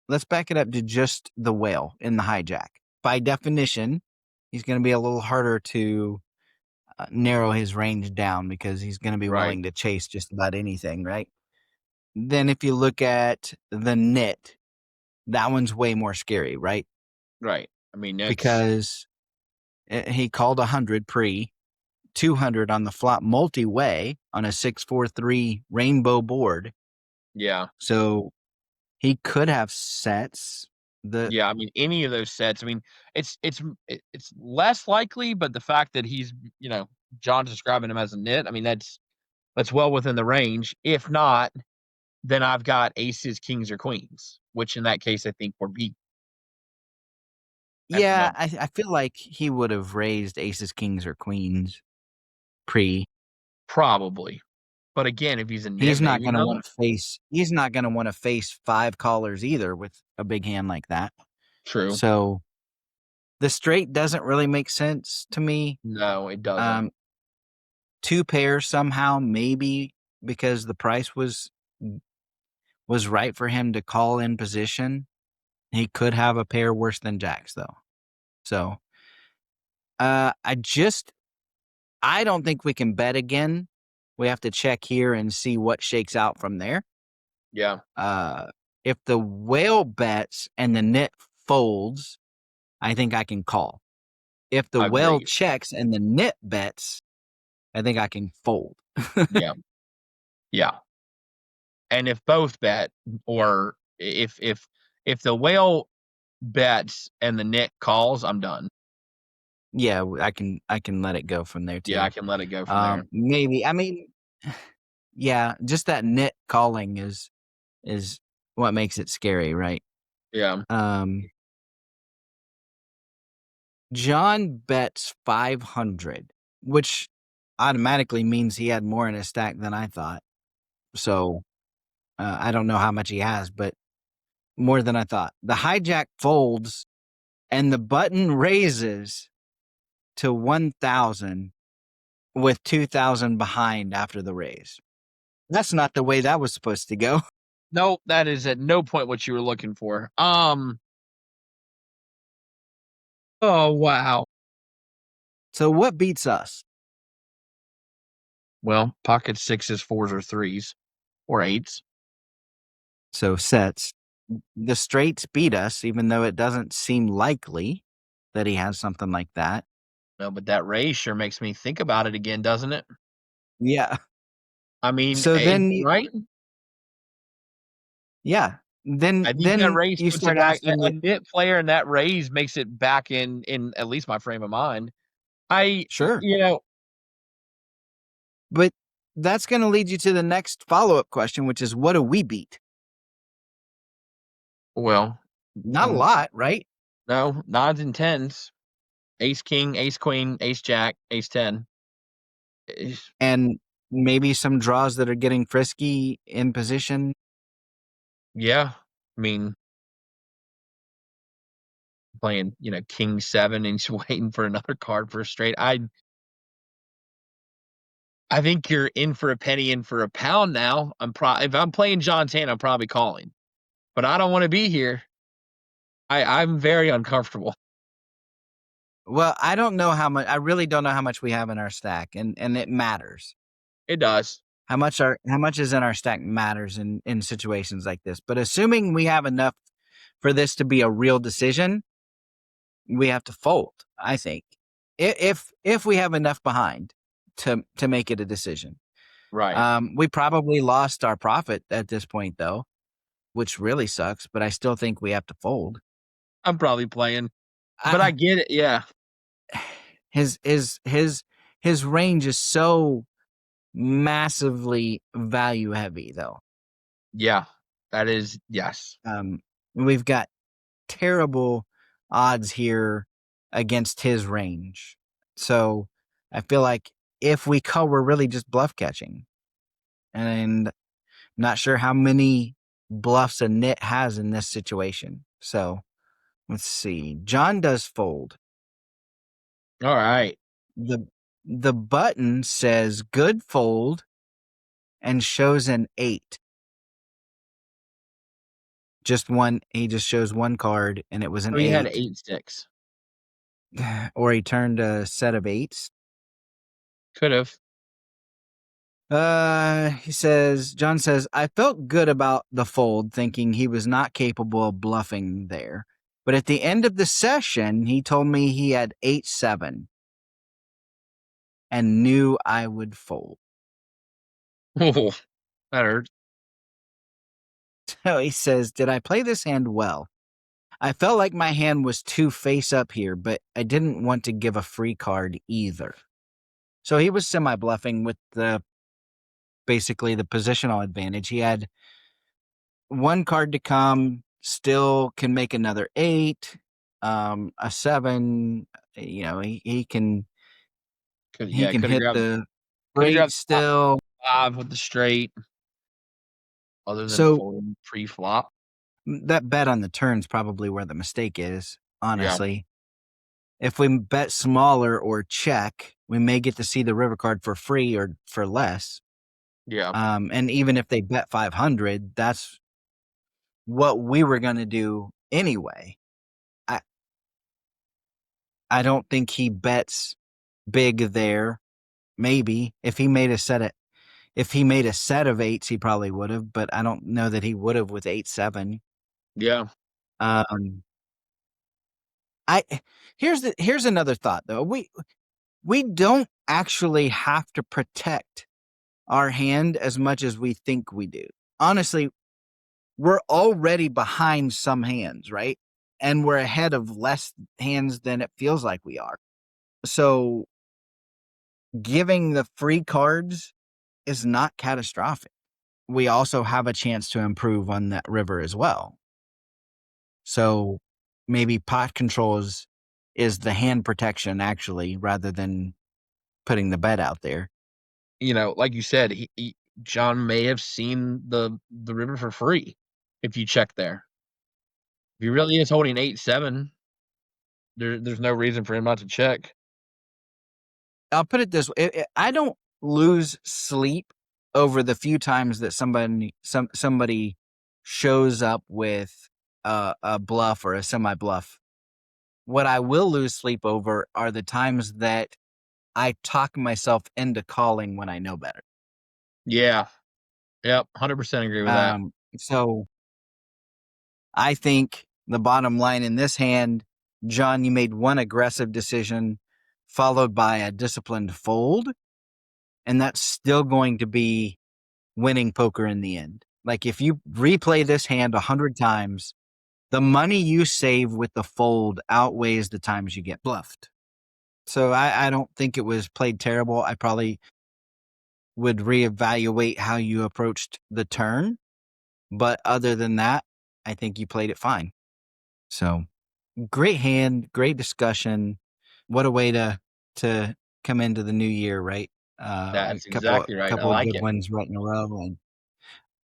let's back it up to just the whale in the hijack. By definition, he's going to be a little harder to narrow his range down because he's going to be Right, willing to chase just about anything, right? Then if you look at the nit, that one's way more scary, right? right. I mean, that's Because he called 100 pre, 200 on the flop multi-way on a 6-4-3 rainbow board. Yeah. So he could have sets. The Yeah, I mean, any of those sets, I mean, it's less likely, but the fact that he's, John's describing him as a nit, I mean, that's well within the range. If not, then I've got aces, kings, or queens, which in that case, I think we're beat at the Yeah, moment. I feel like he would have raised aces, kings, or queens pre. Probably. But again, if he's a nit, He's not maybe gonna no. wanna face he's not gonna wanna face 5 callers either with a big hand like that. True. So, the straight doesn't really make sense to me. No, it doesn't. Um, 2 pairs somehow, maybe because the price was right for him to call in position. He could have a pair worse than jacks, though. So, uh, I just I don't think we can bet again. We have to check here and see what shakes out from there. Yeah, Uh, if the whale bets and the nit folds, I think I can call. If the whale agreed. checks and the nit bets, I think I can fold. Yeah, yeah. And if both bet, or if the whale bets and the nit calls, I'm done. Yeah, I can let it go from there Yeah, I too. can let it go from there. Maybe I mean, yeah, just that nit calling is what makes it scary, right? Yeah. Um, John bets 500, which automatically means he had more in his stack than I thought. So I don't know how much he has, but more than I thought. The hijack folds and the button raises to 1,000 with 2,000 behind after the raise. That's not the way that was supposed to go. No, that is at no point what you were looking for. Oh, wow. So what beats us? Well, pocket sixes, fours, or threes, or eights. So sets. The straights beat us, even though it doesn't seem likely that he has something like that. No, but that raise sure makes me think about it again, doesn't it? Yeah. I mean, So then, right? yeah, I think that then raise you puts it start back, asking a you, nit player, and that raise makes it back in at least my frame of mind. I sure, you know, but that's going to lead you to the next follow up question, which is what do we beat? well, Not a um, lot, right? no, nines and tens, ace king, ace queen, ace jack, ace 10. Is And maybe some draws that are getting frisky in position. yeah, I mean, playing, king 7 and just waiting for another card for a straight. I think you're in for a penny, in for a pound now. If I'm playing John Tan, I'm probably calling, but I don't wanna be here. I'm very uncomfortable. Well, I don't know how much. I really don't know how much we have in our stack, and it matters. It does. How much is in our stack matters in situations like this. But assuming we have enough for this to be a real decision, we have to fold. I think if we have enough behind to make it a decision. Right. We probably lost our profit at this point though, which really sucks. But I still think we have to fold. I'm probably playing, but I I, get it, yeah. his range is so massively value heavy though. Yeah. That is yes. Um, we've got terrible odds here against his range. So I feel like if we call, we're really just bluff catching. And not sure how many bluffs a nit has in this situation. So let's see. John does fold. Alright. The the button says good fold and shows an 8. Just one, he just shows one card and it was an So he had 8. 8 sticks. Or he turned a set of 8s. Could've. John says, I felt good about the fold, thinking he was not capable of bluffing there. But at the end of the session, he told me he had 8-7 and knew I would fold. Oh, that hurts. So he says, did I play this hand well? I felt like my hand was too face up here, but I didn't want to give a free card either. So he was semi-bluffing with basically the positional advantage. He had one card to come, still can make another 8, a 7. He can Could hit have the grabbed straight still. 5 with the straight, other than So folding pre-flop. that bet on the turn's probably where the mistake is, Yeah. honestly. If we bet smaller or check, we may get to see the river card for free or for less. Yeah. And even if they bet 500, that's what we were going to do anyway. I don't think he bets big there. Maybe if he made a set of 8s, he probably would have, but I don't know that he would have with 8-7. Yeah. Here's another thought though. We don't actually have to protect our hand as much as we think we do. Honestly, we're already behind some hands, right? And we're ahead of less hands than it feels like we are. So giving the free cards is not catastrophic. We also have a chance to improve on that river as well. So maybe pot control is the hand protection actually, rather than putting the bet out there. Like you said, John may have seen the river for free if you check there. If he really is holding 8-7, there's no reason for him not to check. I'll put it this way. I don't lose sleep over the few times that somebody shows up with a bluff or a semi-bluff. What I will lose sleep over are the times that I talk myself into calling when I know better. Yeah. Yep, 100% agree with that. So I think the bottom line in this hand, John, you made one aggressive decision followed by a disciplined fold, and that's still going to be winning poker in the end. Like if you replay this hand 100 times, the money you save with the fold outweighs the times you get bluffed. So I don't think it was played terrible. I probably would reevaluate how you approached the turn. But other than that, I think you played it fine. So great hand, great discussion. What a way to come into the new year, right? That's Couple exactly right. I couple of like good it. ones right in a row. And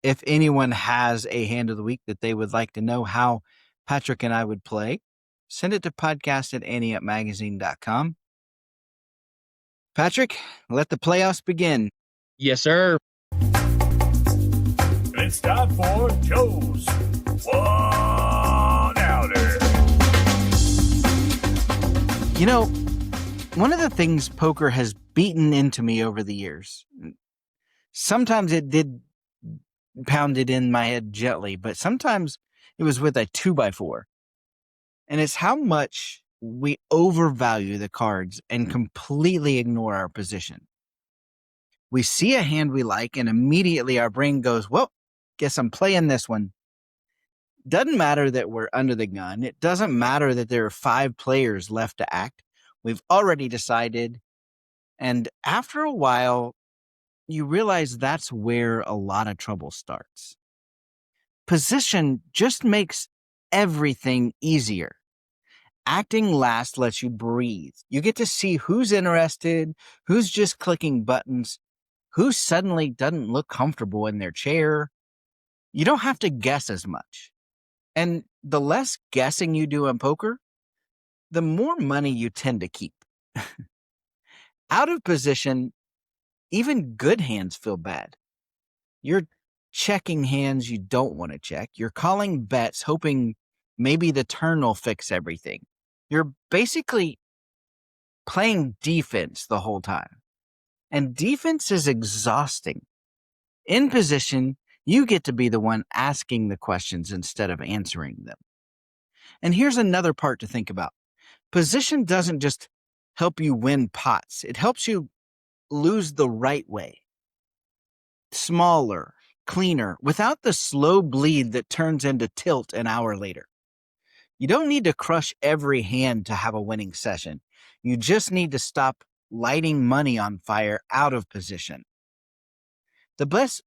if anyone has a hand of the week that they would like to know how Patrick and I would play, send it to podcast@anteupmagazine.com. Patrick, let the playoffs begin. Yes, sir. It's time for Joe's 1-outer. One of the things poker has beaten into me over the years, sometimes it did pound it in my head gently, but sometimes it was with a 2x4. And it's how much we overvalue the cards and completely ignore our position. We see a hand we like and immediately our brain goes, well, guess I'm playing this one. Doesn't matter that we're under the gun. It doesn't matter that there are 5 players left to act. We've already decided. And after a while, you realize that's where a lot of trouble starts. Position just makes everything easier. Acting last lets you breathe. You get to see who's interested, who's just clicking buttons, who suddenly doesn't look comfortable in their chair. You don't have to guess as much. And the less guessing you do in poker, the more money you tend to keep. Out of position, even good hands feel bad. You're checking hands you don't want to check. You're calling bets, hoping maybe the turn will fix everything. You're basically playing defense the whole time. And defense is exhausting. In position, you get to be the one asking the questions instead of answering them. And here's another part to think about. Position doesn't just help you win pots. It helps you lose the right way. Smaller, cleaner without the slow bleed that turns into tilt an hour later. You don't need to crush every hand to have a winning session. You just need to stop lighting money on fire out of position. The best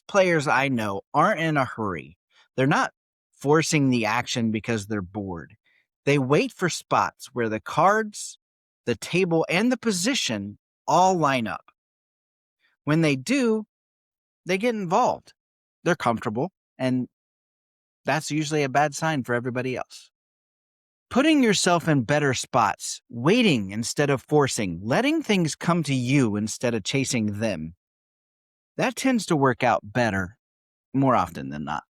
players I know aren't in a hurry. They're not forcing the action because they're bored. They wait for spots where the cards, the table, and the position all line up. When they do, they get involved. They're comfortable, and that's usually a bad sign for everybody else. Putting yourself in better spots, waiting instead of forcing, letting things come to you instead of chasing them, that tends to work out better more often than not.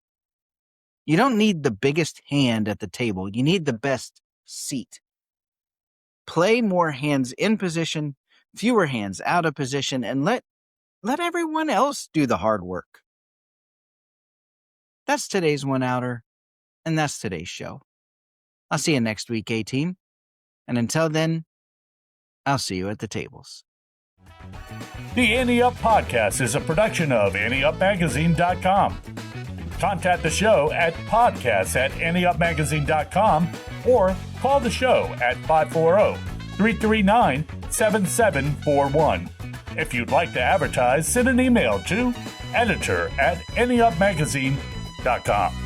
You don't need the biggest hand at the table. You need the best seat. Play more hands in position, fewer hands out of position, and let everyone else do the hard work. That's today's one-outer, and that's today's show. I'll see you next week, A-Team. And until then, I'll see you at the tables. The Ante Up Podcast is a production of AnteUpMagazine.com. Contact the show at podcasts@AnteUpMagazine.com or call the show at 540-339-7741. If you'd like to advertise, send an email to editor@AnteUpMagazine.com.